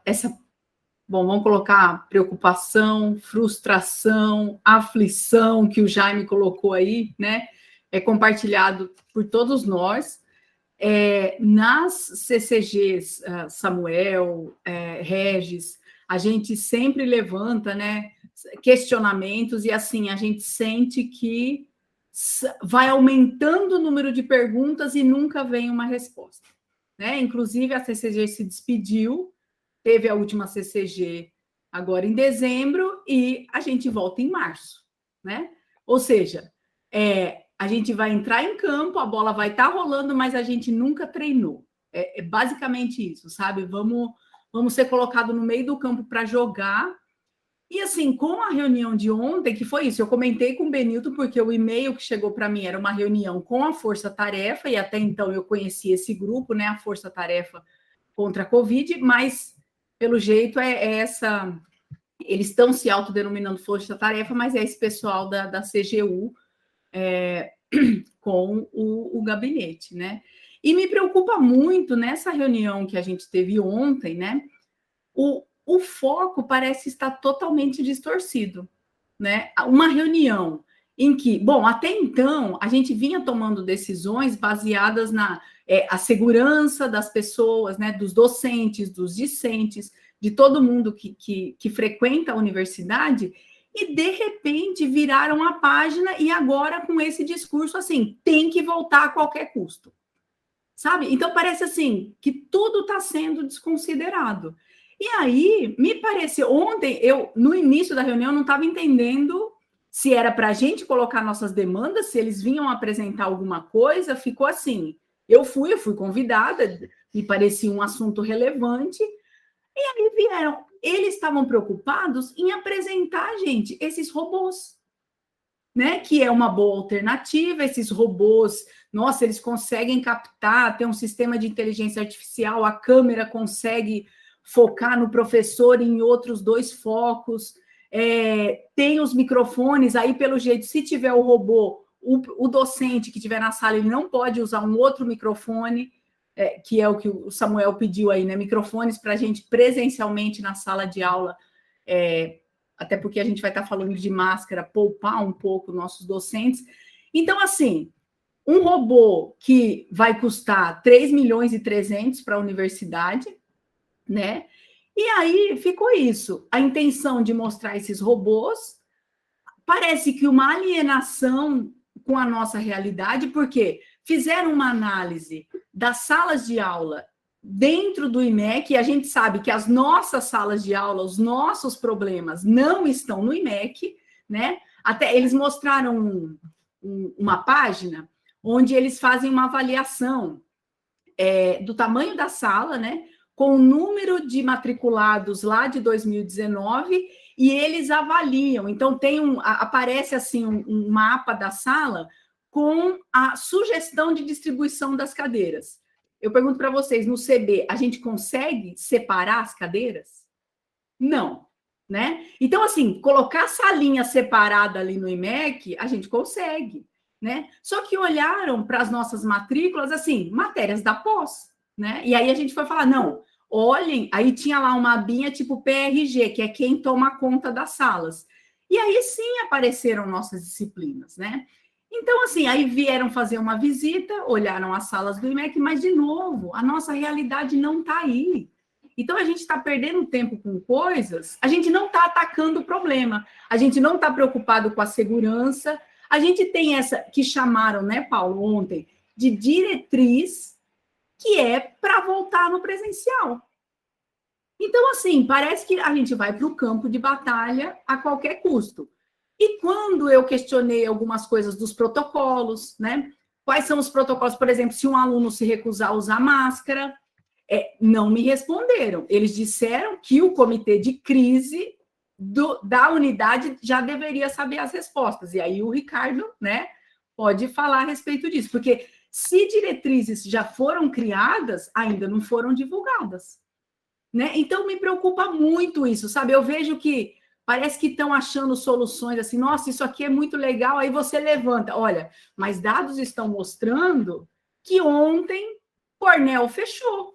bom, vamos colocar preocupação, frustração, aflição que o Jaime colocou aí, né? É compartilhado por todos nós. Nas CCGs, Samuel, Regis, a gente sempre levanta, né, questionamentos, e assim, a gente sente que vai aumentando o número de perguntas e nunca vem uma resposta, né? Inclusive, a CCG se despediu, teve a última CCG agora em dezembro e a gente volta em março, né? Ou seja, a gente vai entrar em campo, a bola vai estar rolando, mas a gente nunca treinou. É basicamente isso, sabe? Vamos ser colocados no meio do campo para jogar. E assim, com a reunião de ontem, que foi isso, eu comentei com o Benilton, porque o e-mail que chegou para mim era uma reunião com a Força Tarefa, e até então eu conheci esse grupo, né? A Força Tarefa contra a Covid, mas pelo jeito essa... Eles estão se autodenominando força-tarefa, mas é esse pessoal da CGU com o gabinete, né? E me preocupa muito nessa reunião que a gente teve ontem, né? O foco parece estar totalmente distorcido, né? Uma reunião em que, bom, até então a gente vinha tomando decisões baseadas na a segurança das pessoas, né? Dos docentes, dos discentes, de todo mundo que frequenta a universidade, e de repente viraram a página e agora com esse discurso assim, tem que voltar a qualquer custo. Sabe? Então, parece assim, que tudo está sendo desconsiderado. E aí, me pareceu, ontem, no início da reunião, não estava entendendo se era para a gente colocar nossas demandas, se eles vinham apresentar alguma coisa, ficou assim. Eu fui convidada, me parecia um assunto relevante, e aí vieram, eles estavam preocupados em apresentar, gente, esses robôs, né? Que é uma boa alternativa, esses robôs, nossa, eles conseguem captar, tem um sistema de inteligência artificial, a câmera consegue focar no professor em outros 2 focos, tem os microfones, aí pelo jeito, se tiver o robô, o docente que estiver na sala, ele não pode usar um outro microfone, que é o que o Samuel pediu aí, né? Microfones para a gente presencialmente na sala de aula, até porque a gente vai estar falando de máscara, poupar um pouco nossos docentes. Então, assim, um robô que vai custar 3 milhões e 300 para a universidade, né? E aí ficou isso, a intenção de mostrar esses robôs, parece que uma alienação com a nossa realidade, porque fizeram uma análise das salas de aula dentro do IMEC, e a gente sabe que as nossas salas de aula, os nossos problemas não estão no IMEC, né? Até eles mostraram uma página onde eles fazem uma avaliação do tamanho da sala, né? Com o número de matriculados lá de 2019, e eles avaliam. Então, aparece assim um mapa da sala com a sugestão de distribuição das cadeiras. Eu pergunto para vocês, no CB, a gente consegue separar as cadeiras? Não, né? Então, assim, colocar a salinha separada ali no IMEC, a gente consegue, né? Só que olharam para as nossas matrículas, assim, matérias da pós, né? E aí a gente foi falar, não, olhem, aí tinha lá uma abinha tipo PRG, que é quem toma conta das salas. E aí sim apareceram nossas disciplinas, né? Então, assim, aí vieram fazer uma visita, olharam as salas do IMEC, mas, de novo, a nossa realidade não está aí. Então, a gente está perdendo tempo com coisas, a gente não está atacando o problema, a gente não está preocupado com a segurança, a gente tem essa, que chamaram, né, Paulo, ontem, de diretriz, que é para voltar no presencial. Então, assim, parece que a gente vai para o campo de batalha a qualquer custo. E quando eu questionei algumas coisas dos protocolos, né? Quais são os protocolos, por exemplo, se um aluno se recusar a usar máscara, não me responderam. Eles disseram que o comitê de crise da unidade já deveria saber as respostas. E aí o Ricardo, né, pode falar a respeito disso, porque se diretrizes já foram criadas, ainda não foram divulgadas, né? Então me preocupa muito isso, sabe? Eu vejo que parece que estão achando soluções assim, nossa, isso aqui é muito legal, aí você levanta. Olha, mas dados estão mostrando que ontem Cornell fechou,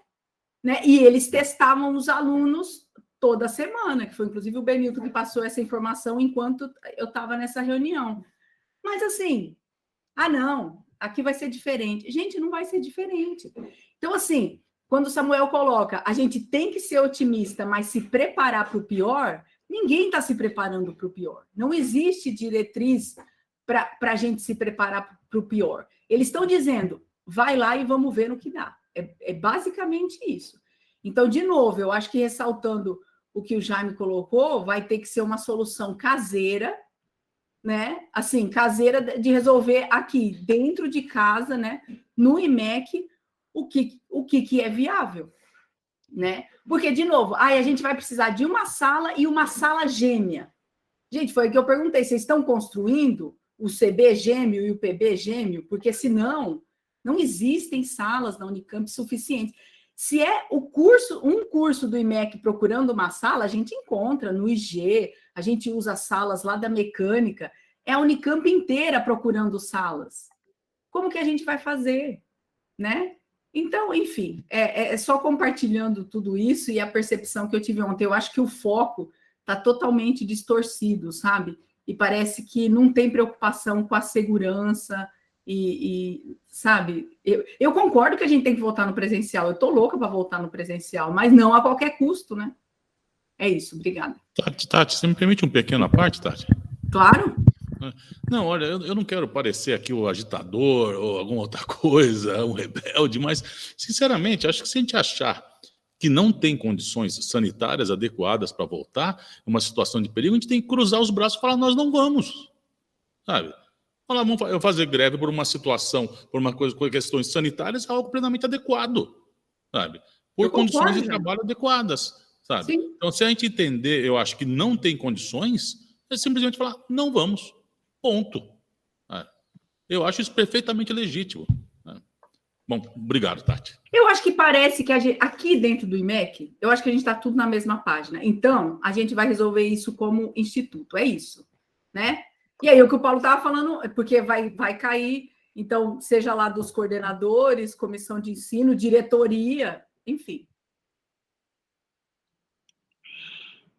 né? E eles testavam os alunos toda semana, que foi inclusive o Benilton que passou essa informação enquanto eu estava nessa reunião. Mas assim, não, aqui vai ser diferente. Gente, não vai ser diferente. Então, assim, quando o Samuel coloca, a gente tem que ser otimista, mas se preparar para o pior, ninguém está se preparando para o pior. Não existe diretriz para a gente se preparar para o pior. Eles estão dizendo, vai lá e vamos ver no que dá. É basicamente isso. Então, de novo, eu acho que ressaltando o que o Jaime colocou, vai ter que ser uma solução caseira, né? Assim, caseira de resolver aqui, dentro de casa, né? No IMEC, o que é viável, né? Porque, de novo, a gente vai precisar de uma sala e uma sala gêmea. Gente, foi o que eu perguntei, vocês estão construindo o CB gêmeo e o PB gêmeo? Porque, senão, não existem salas na Unicamp suficientes. Se é um curso do IMEC procurando uma sala, a gente encontra no IG, a gente usa salas lá da mecânica, é a Unicamp inteira procurando salas. Como que a gente vai fazer, né? Então, enfim, é só compartilhando tudo isso e a percepção que eu tive ontem. Eu acho que o foco está totalmente distorcido, sabe? E parece que não tem preocupação com a segurança sabe? Eu concordo que a gente tem que voltar no presencial. Eu estou louca para voltar no presencial, mas não a qualquer custo, né? É isso, obrigada. Tati, você me permite um pequeno à parte, Tati? Claro. Não, olha, eu não quero parecer aqui o agitador ou alguma outra coisa, um rebelde, mas, sinceramente, acho que se a gente achar que não tem condições sanitárias adequadas para voltar, uma situação de perigo, a gente tem que cruzar os braços e falar, nós não vamos, sabe? Falar, vamos fazer greve por uma situação, por uma coisa, por questões sanitárias, é algo plenamente adequado, sabe? Por condições de trabalho adequadas, sabe? Sim. Então, se a gente entender, eu acho que não tem condições, é simplesmente falar, não vamos. Ponto. Eu acho isso perfeitamente legítimo. Bom, obrigado, Tati. Eu acho que parece que aqui dentro do IMEC, eu acho que a gente está tudo na mesma página. Então, a gente vai resolver isso como instituto. É isso, né? E aí, o que o Paulo estava falando, é porque vai cair, então, seja lá dos coordenadores, comissão de ensino, diretoria, enfim.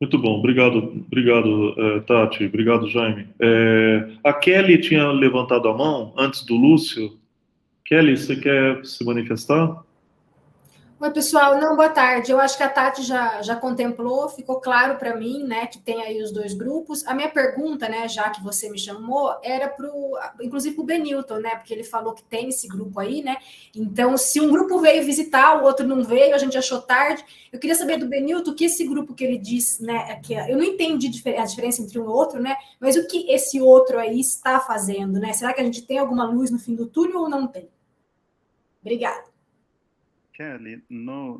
Muito bom, obrigado, Tati, obrigado, Jaime. A Kelly tinha levantado a mão antes do Lúcio. Kelly, você quer se manifestar? Oi, pessoal. Não, boa tarde. Eu acho que a Tati já contemplou, ficou claro para mim, né, que tem aí os dois grupos. A minha pergunta, né, já que você me chamou, era inclusive para o Benilton, né, porque ele falou que tem esse grupo aí, né. Então, se um grupo veio visitar, o outro não veio, a gente achou tarde. Eu queria saber do Benilton que esse grupo que ele diz, né, que eu não entendi a diferença entre um e outro, né, mas o que esse outro aí está fazendo, né? Será que a gente tem alguma luz no fim do túnel ou não tem? Obrigada. Kelly,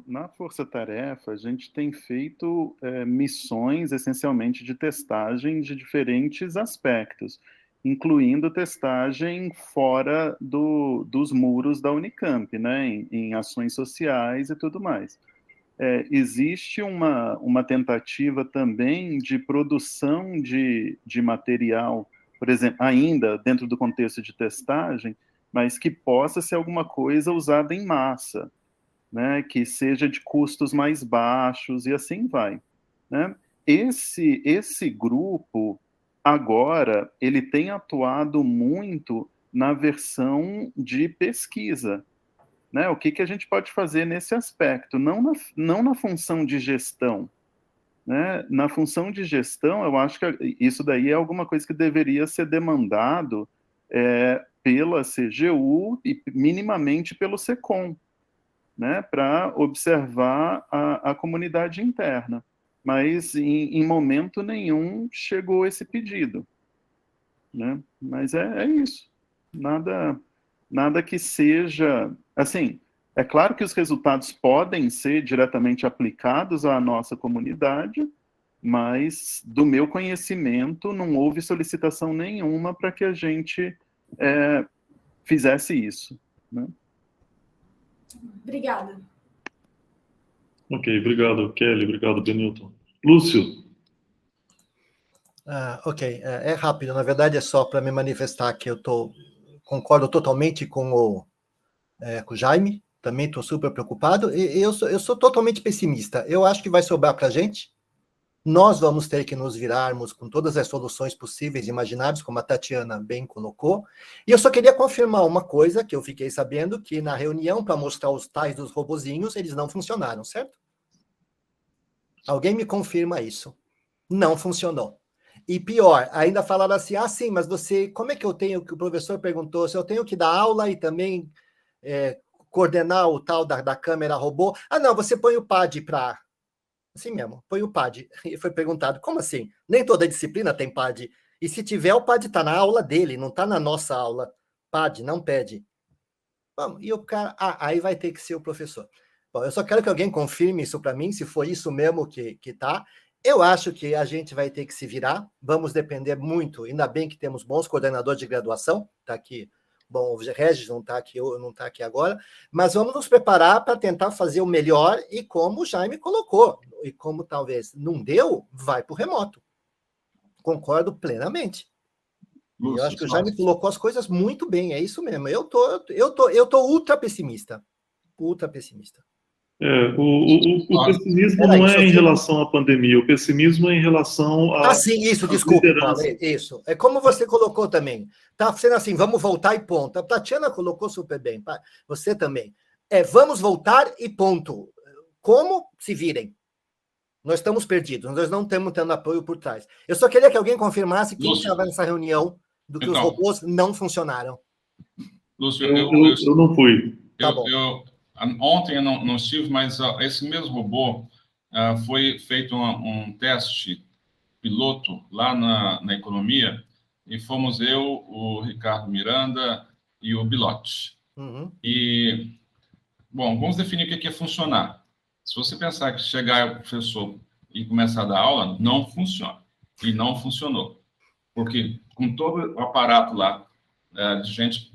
na Força Tarefa, a gente tem feito missões, essencialmente, de testagem de diferentes aspectos, incluindo testagem fora dos muros da Unicamp, né, em ações sociais e tudo mais. Existe uma tentativa também de produção de material, por exemplo, ainda dentro do contexto de testagem, mas que possa ser alguma coisa usada em massa, né, que seja de custos mais baixos e assim vai, né? Esse grupo, agora, ele tem atuado muito na versão de pesquisa, né? O que a gente pode fazer nesse aspecto? Não na função de gestão, né? Na função de gestão, eu acho que isso daí é alguma coisa que deveria ser demandado pela CGU e minimamente pelo SECOM, né, para observar a comunidade interna. Mas, em momento nenhum, chegou esse pedido, né? Mas é isso. Nada que seja... Assim, é claro que os resultados podem ser diretamente aplicados à nossa comunidade, mas, do meu conhecimento, não houve solicitação nenhuma para que a gente fizesse isso, né? Obrigada. Ok, obrigado, Kelly, obrigado, Benilton. Lúcio. Ok, é rápido, na verdade é só para me manifestar que eu concordo totalmente com o Jaime, também estou super preocupado, e eu sou totalmente pessimista. Eu acho que vai sobrar para a gente, nós vamos ter que nos virarmos com todas as soluções possíveis e imagináveis, como a Tatiana bem colocou, e eu só queria confirmar uma coisa que eu fiquei sabendo, que na reunião para mostrar os tais dos robozinhos, eles não funcionaram, certo? Alguém me confirma isso. Não funcionou. E pior, ainda falaram assim, sim, mas como é que eu tenho, que o professor perguntou, se eu tenho que dar aula e também coordenar o tal da câmera robô? Não, você põe o PAD para... Assim mesmo, põe o PAD. E foi perguntado, como assim? Nem toda disciplina tem PAD. E se tiver, o PAD está na aula dele, não está na nossa aula. PAD, não pede. Vamos, e o cara... aí vai ter que ser o professor. Bom, eu só quero que alguém confirme isso para mim, se foi isso mesmo que tá. Eu acho que a gente vai ter que se virar, vamos depender muito, ainda bem que temos bons coordenadores de graduação, está aqui, bom, o Regis não está aqui agora, mas vamos nos preparar para tentar fazer o melhor, e como o Jaime colocou, e como talvez não deu, vai para o remoto. Concordo plenamente. Lúcio, eu acho que o Jaime colocou as coisas muito bem, é isso mesmo. Eu tô ultra pessimista. ultra pessimista. O pessimismo não é em relação à pandemia, o pessimismo é em relação a... sim, isso, desculpa, Paulo, isso. É como você colocou também. Tá sendo assim, vamos voltar e ponto. A Tatiana colocou super bem, você também. Vamos voltar e ponto. Como? Se virem. Nós estamos perdidos, nós não estamos tendo apoio por trás. Eu só queria que alguém confirmasse quem estava nessa reunião do que os robôs não funcionaram. Lúcio, eu não fui. Tá bom. Ontem eu não estive, mas esse mesmo robô foi feito um teste piloto lá na economia, e fomos eu, o Ricardo Miranda e o Bilotti. Uhum. E, bom, vamos definir o que é funcionar. Se você pensar que chegar o professor e começar a dar aula, não funciona. E não funcionou. Porque com todo o aparato lá de gente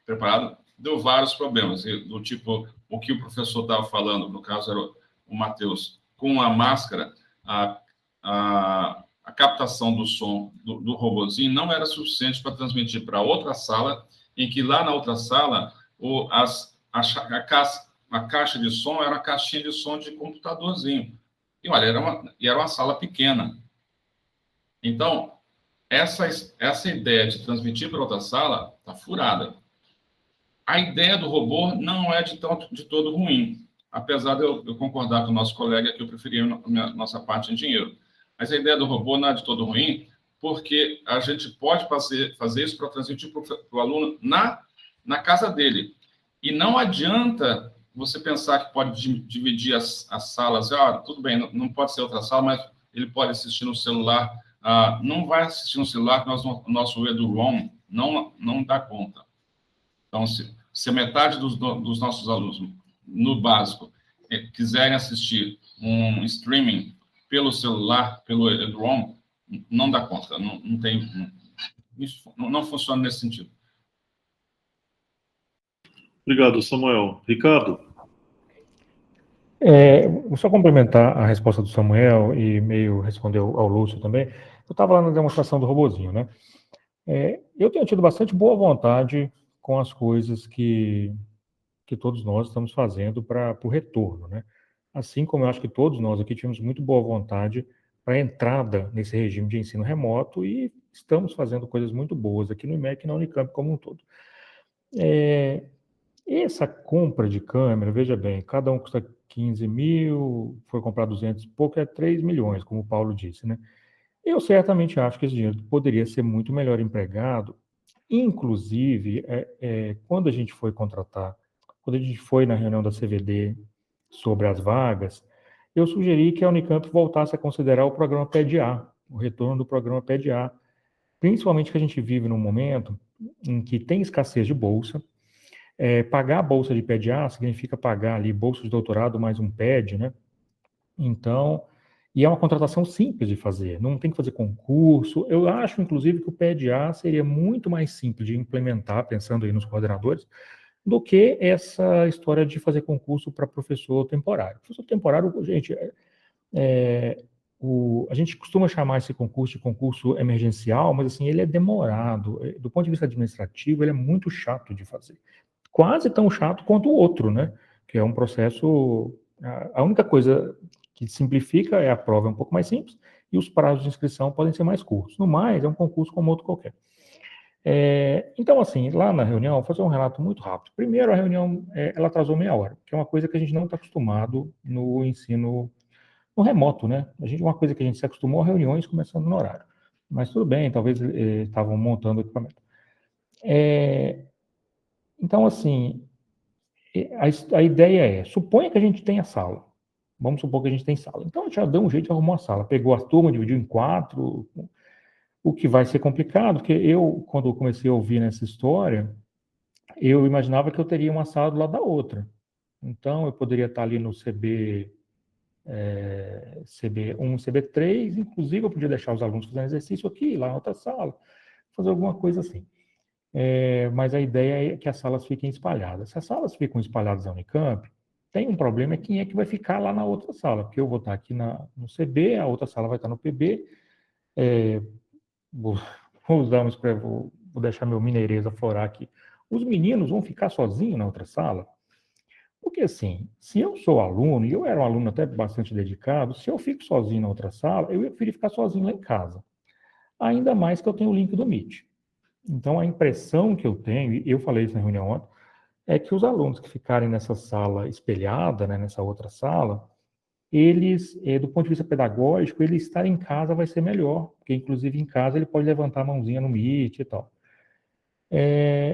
preparada, deu vários problemas. Do tipo, o que o professor estava falando, no caso era o Matheus, com a máscara, a captação do som do robozinho não era suficiente para transmitir para outra sala, em que lá na outra sala a caixa de som era uma caixinha de som de computadorzinho. E olha, era uma sala pequena. Então, essa ideia de transmitir para outra sala está furada. A ideia do robô não é de todo ruim, apesar de eu concordar com o nosso colega que eu preferia a nossa parte em dinheiro. Mas a ideia do robô não é de todo ruim, porque a gente pode fazer isso para transmitir para o aluno na casa dele. E não adianta você pensar que pode dividir as salas. Tudo bem, não pode ser outra sala, mas ele pode assistir no celular. Não vai assistir no celular, o nosso edu-ROM não dá conta. Então, se a metade dos nossos alunos, no básico, quiserem assistir um streaming pelo celular, pelo edu-ROM, não dá conta. Não funciona nesse sentido. Obrigado, Samuel. Ricardo? Vou só complementar a resposta do Samuel e meio responder ao Lúcio também. Eu estava lá na demonstração do robozinho, né? Eu tenho tido bastante boa vontade com as coisas que todos nós estamos fazendo para o retorno, né? Assim como eu acho que todos nós aqui tivemos muito boa vontade para a entrada nesse regime de ensino remoto e estamos fazendo coisas muito boas aqui no IMEC e na Unicamp como um todo. Essa compra de câmera, veja bem, cada um custa 15 mil, foi comprar 200 e pouco, é 3 milhões, como o Paulo disse, né? Eu certamente acho que esse dinheiro poderia ser muito melhor empregado, inclusive, quando a gente foi contratar, quando a gente foi na reunião da CVD sobre as vagas, eu sugeri que a Unicamp voltasse a considerar o programa PED-A, o retorno do programa PED-A, principalmente que a gente vive num momento em que tem escassez de bolsa. Pagar a bolsa de PED-A significa pagar ali bolsa de doutorado mais um PED, né? Então, e é uma contratação simples de fazer, não tem que fazer concurso. Eu acho, inclusive, que o PED-A seria muito mais simples de implementar, pensando aí nos coordenadores, do que essa história de fazer concurso para professor temporário. Professor temporário, gente, a gente costuma chamar esse concurso de concurso emergencial, mas assim, ele é demorado. Do ponto de vista administrativo, ele é muito chato de fazer. Quase tão chato quanto o outro, né? Que é um processo... A única coisa que simplifica é a prova é um pouco mais simples e os prazos de inscrição podem ser mais curtos. No mais, é um concurso como outro qualquer. Então, assim, lá na reunião, vou fazer um relato muito rápido. Primeiro, a reunião, ela atrasou meia hora, que é uma coisa que a gente não está acostumado no ensino no remoto, né? Uma coisa que a gente se acostumou a reuniões começando no horário. Mas tudo bem, talvez estavam montando o equipamento. Então, assim, a ideia suponha que a gente tenha sala. Vamos supor que a gente tem sala. Então, a gente já deu um jeito de arrumar a sala. Pegou a turma, dividiu em 4, o que vai ser complicado, porque quando eu comecei a ouvir nessa história, eu imaginava que eu teria uma sala do lado da outra. Então, eu poderia estar ali no CB1, CB3, inclusive eu podia deixar os alunos fazendo exercício aqui, lá na outra sala, fazer alguma coisa assim. Mas a ideia é que as salas fiquem espalhadas. Se as salas ficam espalhadas na Unicamp, tem um problema, quem é que vai ficar lá na outra sala, porque eu vou estar aqui no CB, a outra sala vai estar no PB, vou deixar meu mineirês aflorar aqui. Os meninos vão ficar sozinhos na outra sala? Porque, assim, se eu sou aluno, e eu era um aluno até bastante dedicado, se eu fico sozinho na outra sala, eu ia preferir ficar sozinho lá em casa. Ainda mais que eu tenho o link do Meet. Então, a impressão que eu tenho, e eu falei isso na reunião ontem, é que os alunos que ficarem nessa sala espelhada, né, nessa outra sala, eles, do ponto de vista pedagógico, ele estar em casa vai ser melhor, porque, inclusive, em casa ele pode levantar a mãozinha no Meet e tal.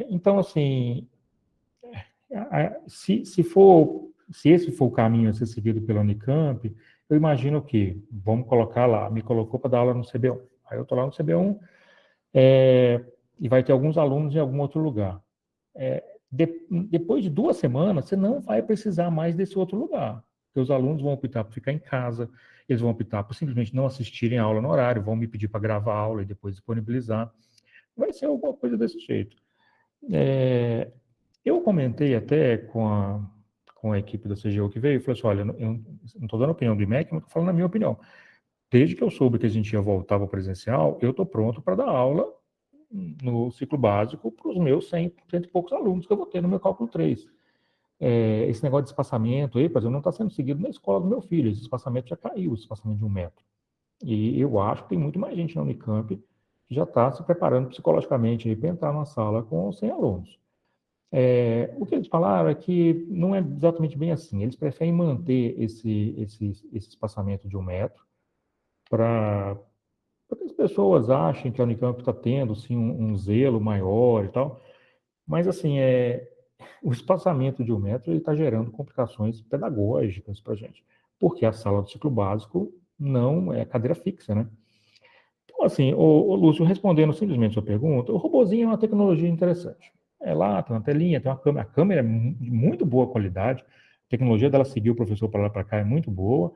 Então, assim, se esse for o caminho a ser seguido pela Unicamp, eu imagino que, vamos colocar lá, me colocou para dar aula no CB1. Aí eu estou lá no CB1 e vai ter alguns alunos em algum outro lugar. Depois de 2 semanas, você não vai precisar mais desse outro lugar. Porque os alunos vão optar por ficar em casa, eles vão optar por simplesmente não assistirem a aula no horário, vão me pedir para gravar a aula e depois disponibilizar. Vai ser alguma coisa desse jeito. Eu comentei até com a equipe da CGU que veio, e falei assim, olha, eu não estou dando opinião do IMEC, mas estou falando a minha opinião. Desde que eu soube que a gente ia voltar para o presencial, eu estou pronto para dar aula no ciclo básico para os meus 100 e poucos alunos que eu vou ter no meu cálculo 3. Esse negócio de espaçamento aí, por exemplo, não está sendo seguido na escola do meu filho. Esse espaçamento já caiu, esse espaçamento de 1 metro. E eu acho que tem muito mais gente na Unicamp que já está se preparando psicologicamente para entrar numa sala com 100 alunos. O que eles falaram é que não é exatamente bem assim. Eles preferem manter esse espaçamento de 1 metro para que as pessoas achem que a Unicamp está tendo sim, um zelo maior e tal. Mas, assim, o espaçamento de 1 metro está gerando complicações pedagógicas para a gente, porque a sala do ciclo básico não é cadeira fixa, né? Então, assim, o Lúcio, respondendo simplesmente a sua pergunta, o robozinho é uma tecnologia interessante. Lá, tem uma telinha, tem uma câmera. A câmera é de muito boa qualidade. A tecnologia dela seguir o professor para lá para cá é muito boa.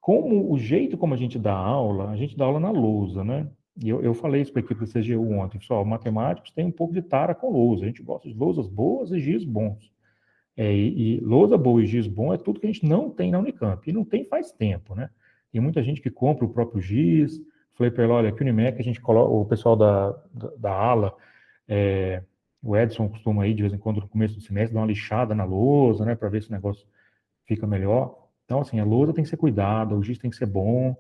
Como o jeito como a gente dá aula na lousa, né? E eu falei isso para a equipe do CGU ontem. Pessoal, matemáticos têm um pouco de tara com lousa. A gente gosta de lousas boas e giz bons. E lousa boa e giz bom é tudo que a gente não tem na Unicamp. E não tem faz tempo, né? Tem muita gente que compra o próprio giz. Falei para ele, olha, aqui no IMEC a gente coloca, o pessoal da ala, o Edson costuma aí de vez em quando no começo do semestre dar uma lixada na lousa, né, para ver se o negócio fica melhor. Então, assim, a lousa tem que ser cuidada, o giz tem que ser bom.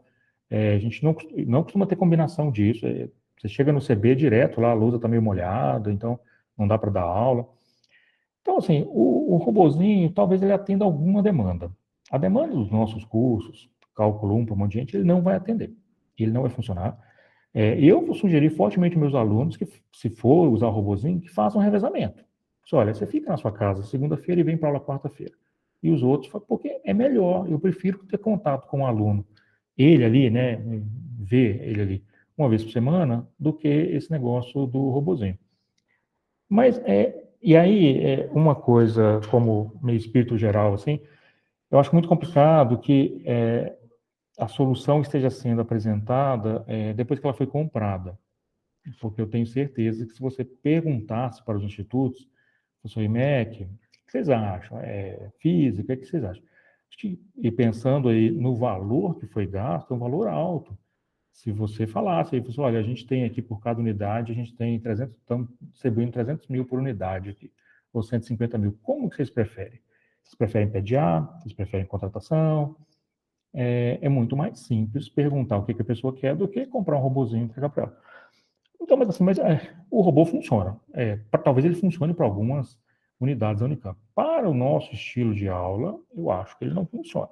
A gente não costuma ter combinação disso. Você chega no CB direto lá, a lousa está meio molhada, então não dá para dar aula. Então, assim, o robozinho, talvez ele atenda alguma demanda. A demanda dos nossos cursos, cálculo 1 para um monte de gente, ele não vai atender. Ele não vai funcionar. Eu vou sugerir fortemente aos meus alunos que, se for usar o robozinho, que façam um revezamento. Olha, você fica na sua casa segunda-feira e vem para aula quarta-feira. E os outros, porque é melhor, eu prefiro ter contato com o aluno, ele ali, né, ver ele ali uma vez por semana, do que esse negócio do robozinho. Mas, e aí, uma coisa como meio espírito geral, assim, eu acho muito complicado que a solução esteja sendo apresentada depois que ela foi comprada. Porque eu tenho certeza que se você perguntasse para os institutos, professor IMEC, o que vocês acham? Física, o que vocês acham? E pensando aí no valor que foi gasto, é um valor alto. Se você falasse aí, olha, a gente tem aqui por cada unidade, a gente tem 300, estamos distribuindo 300 mil por unidade aqui, ou 150 mil. Como que vocês preferem? Vocês preferem PDA? Vocês preferem contratação? É muito mais simples perguntar o que a pessoa quer do que comprar um robozinho e entregar para ela. Então, mas assim, o robô funciona. Talvez ele funcione para algumas unidades da Unicamp. Para o nosso estilo de aula, eu acho que ele não funciona.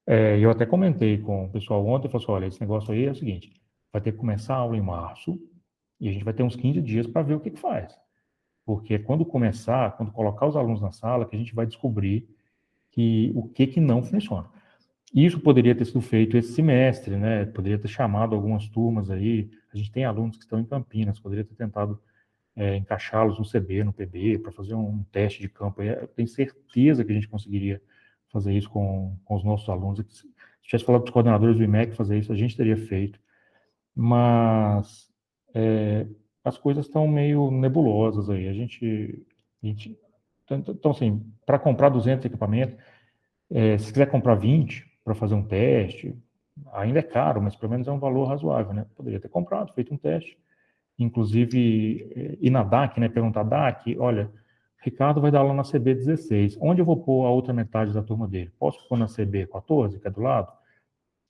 Eu até comentei com o pessoal ontem, falei assim, olha, esse negócio aí é o seguinte, vai ter que começar a aula em março, e a gente vai ter uns 15 dias para ver o que faz. Porque quando colocar os alunos na sala, que a gente vai descobrir o que não funciona. Isso poderia ter sido feito esse semestre, né? Poderia ter chamado algumas turmas aí. A gente tem alunos que estão em Campinas, poderia ter tentado encaixá-los no CB, no PB, para fazer um teste de campo. Eu tenho certeza que a gente conseguiria fazer isso com os nossos alunos. Se tivesse falado para os coordenadores do IMEC fazer isso, a gente teria feito. Mas as coisas estão meio nebulosas aí. Então, assim, para comprar 200 equipamentos, se quiser comprar 20 para fazer um teste, ainda é caro, mas pelo menos é um valor razoável, né? Poderia ter comprado, feito um teste. Inclusive, ir na DAC, né? Perguntar, DAC, olha, Ricardo vai dar aula na CB16. Onde eu vou pôr a outra metade da turma dele? Posso pôr na CB14, que é do lado?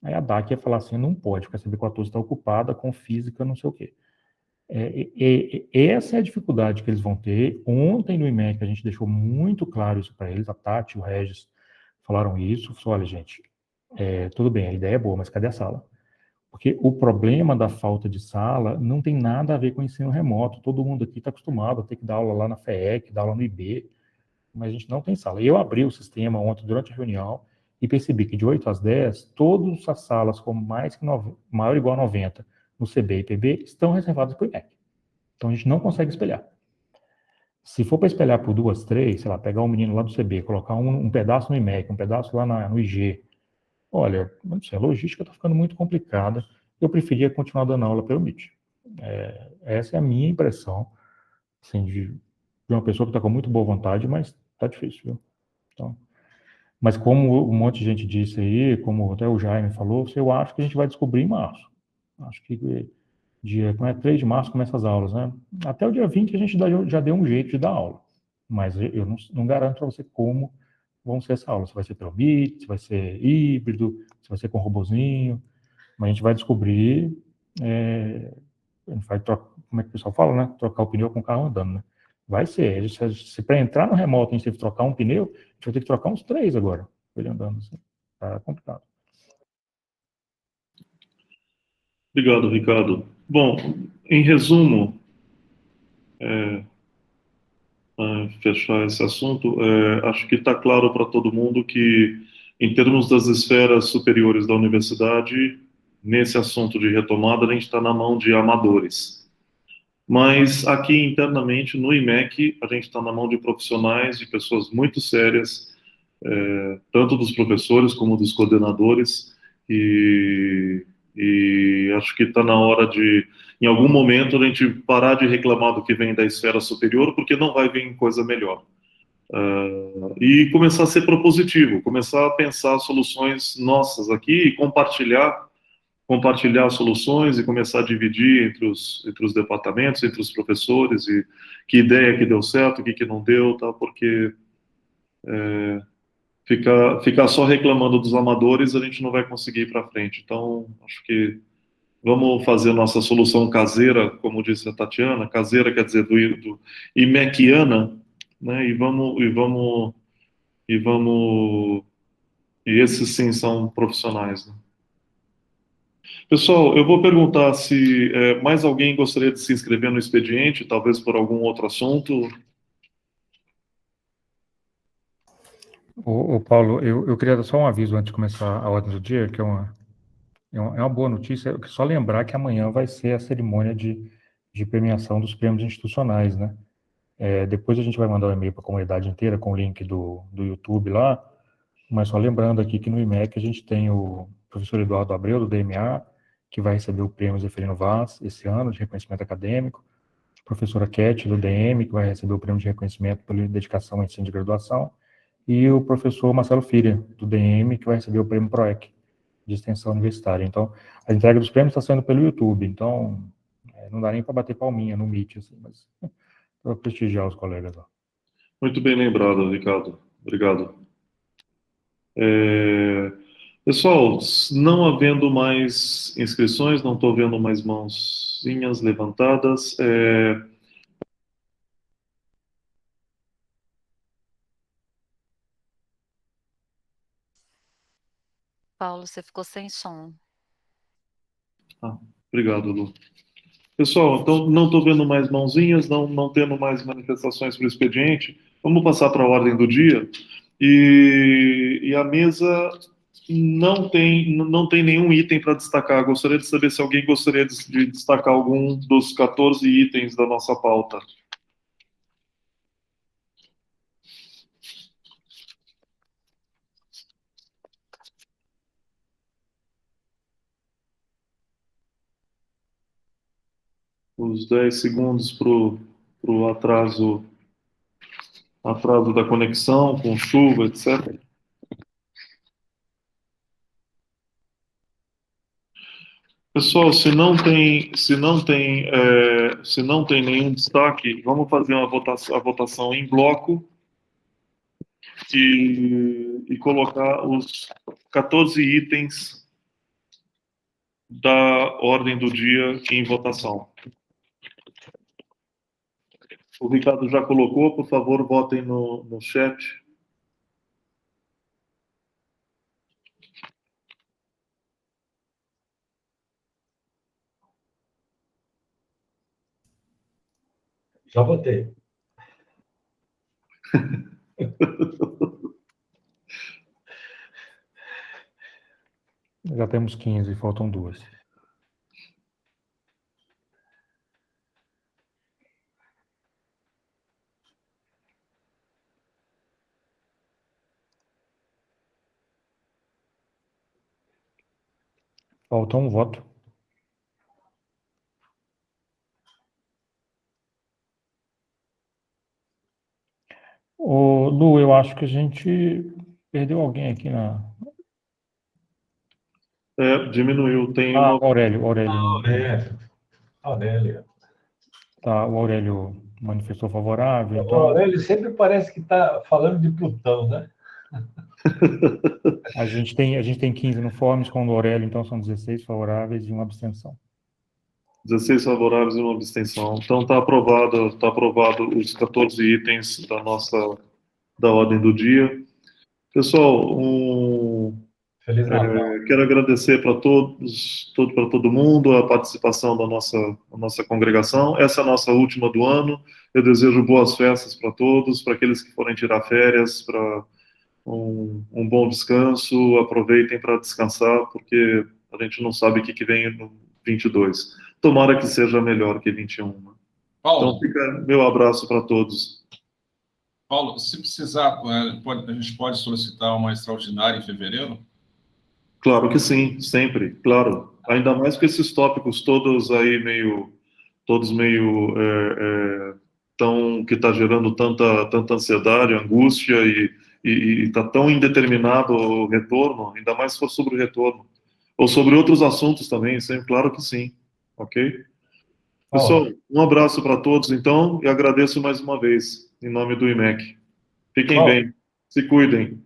Aí a DAC ia falar assim, não pode, porque a CB14 está ocupada com física, não sei o quê. Essa é a dificuldade que eles vão ter. Ontem no IMEC a gente deixou muito claro isso para eles, a Tati e o Regis falaram isso, falou, olha gente, tudo bem, a ideia é boa, mas cadê a sala? Porque o problema da falta de sala não tem nada a ver com o ensino remoto. Todo mundo aqui está acostumado a ter que dar aula lá na FEEC, dar aula no IB, mas a gente não tem sala. Eu abri o sistema ontem durante a reunião e percebi que de 8 às 10, todas as salas com maior ou igual a 90 no CB e PB estão reservadas para o IMEC. Então a gente não consegue espelhar. Se for para espelhar por 2, 3, sei lá, pegar um menino lá do CB, colocar um pedaço no IMEC, um pedaço lá no IG, olha, não sei, a logística está ficando muito complicada. Eu preferia continuar dando aula pelo Meet. Essa é a minha impressão, assim, de uma pessoa que está com muito boa vontade, mas está difícil, viu? Então, mas como um monte de gente disse aí, como até o Jaime falou, eu acho que a gente vai descobrir em março. Acho que dia 3 de março começa as aulas, né? Até o dia 20 a gente já deu um jeito de dar aula. Mas eu não garanto para você como vão ser essa aula. Se vai ser pelo Meet, se vai ser híbrido, se vai ser com robozinho. Mas a gente vai descobrir, a gente vai como é que o pessoal fala, né? Trocar o pneu com o carro andando, né? Vai ser. Se para entrar no remoto a gente teve que trocar um pneu, a gente vai ter que trocar uns 3 agora, ele andando assim. Tá complicado. Obrigado, Ricardo. Bom, em resumo, fechar esse assunto, acho que está claro para todo mundo que, em termos das esferas superiores da universidade, nesse assunto de retomada, a gente está na mão de amadores. Mas aqui internamente, no IMEC, a gente está na mão de profissionais, de pessoas muito sérias, tanto dos professores como dos coordenadores, e acho que está na hora de, em algum momento, a gente parar de reclamar do que vem da esfera superior, porque não vai vir coisa melhor. E começar a ser propositivo, começar a pensar soluções nossas aqui e compartilhar soluções e começar a dividir entre os departamentos, entre os professores, e que ideia que deu certo, o que não deu, tá? Porque ficar só reclamando dos amadores, a gente não vai conseguir ir para frente. Então, acho que vamos fazer nossa solução caseira, como disse a Tatiana, caseira quer dizer do IMECiana, né? E esses sim são profissionais, né? Pessoal, eu vou perguntar se mais alguém gostaria de se inscrever no expediente, talvez por algum outro assunto. Ô Paulo, eu queria dar só um aviso antes de começar a ordem do dia, que é uma boa notícia. Eu quero só lembrar que amanhã vai ser a cerimônia de premiação dos prêmios institucionais, né? Depois a gente vai mandar um e-mail para a comunidade inteira com o link do YouTube lá, mas só lembrando aqui que no IMEC a gente tem o professor Eduardo Abreu, do DMA, que vai receber o prêmio Zeferino Vaz esse ano, de reconhecimento acadêmico, a professora Cat, do DM, que vai receber o prêmio de reconhecimento pela dedicação ao ensino de graduação, e o professor Marcelo Filha, do DM, que vai receber o prêmio PROEC, de extensão universitária. Então, a entrega dos prêmios está sendo pelo YouTube, então não dá nem para bater palminha no Meet, assim, mas para prestigiar os colegas lá. Muito bem lembrado, Ricardo. Obrigado. Pessoal, não havendo mais inscrições, não estou vendo mais mãozinhas levantadas. Paulo, você ficou sem som. Obrigado, Lu. Pessoal, então não estou vendo mais mãozinhas, não tendo mais manifestações para o expediente. Vamos passar para a ordem do dia. E a mesa não tem nenhum item para destacar. Gostaria de saber se alguém gostaria de destacar algum dos 14 itens da nossa pauta. Os 10 segundos para o atraso da conexão, com chuva, etc. Pessoal, se não tem nenhum destaque, vamos fazer a votação em bloco e colocar os 14 itens da ordem do dia em votação. O Ricardo já colocou, por favor, votem no chat. Já votei. Já temos 15, faltam 2. Falta um voto. Ô, Lu, eu acho que a gente perdeu alguém aqui na... Diminuiu. Tem o uma... Aurélio. Aurélio. Tá, o Aurélio manifestou favorável. O Então, Aurélio sempre parece que está falando de Plutão, né? a gente tem 15 no Forms, com o Aurélio, então são 16 favoráveis e uma abstenção. 16 favoráveis e uma abstenção. Então está aprovado os 14 itens da ordem do dia. Pessoal, Feliz Natal. quero agradecer para todo mundo a participação da nossa congregação. Essa é a nossa última do ano. Eu desejo boas festas para todos, para aqueles que forem tirar férias, para um bom descanso. Aproveitem para descansar, porque a gente não sabe o que vem no 22. Tomara que seja melhor que 21. Né? Paulo, Então fica meu abraço para todos. Paulo, se precisar, a gente pode solicitar uma extraordinária em fevereiro? Claro que sim, sempre, claro. Ainda mais que esses tópicos todos aí que está gerando tanta ansiedade, angústia e está tão indeterminado o retorno, ainda mais se for sobre o retorno. Ou sobre outros assuntos também, sempre, claro que sim. Ok? Pessoal, um abraço para todos, então, e agradeço mais uma vez, em nome do IMEC. Fiquem bem, se cuidem.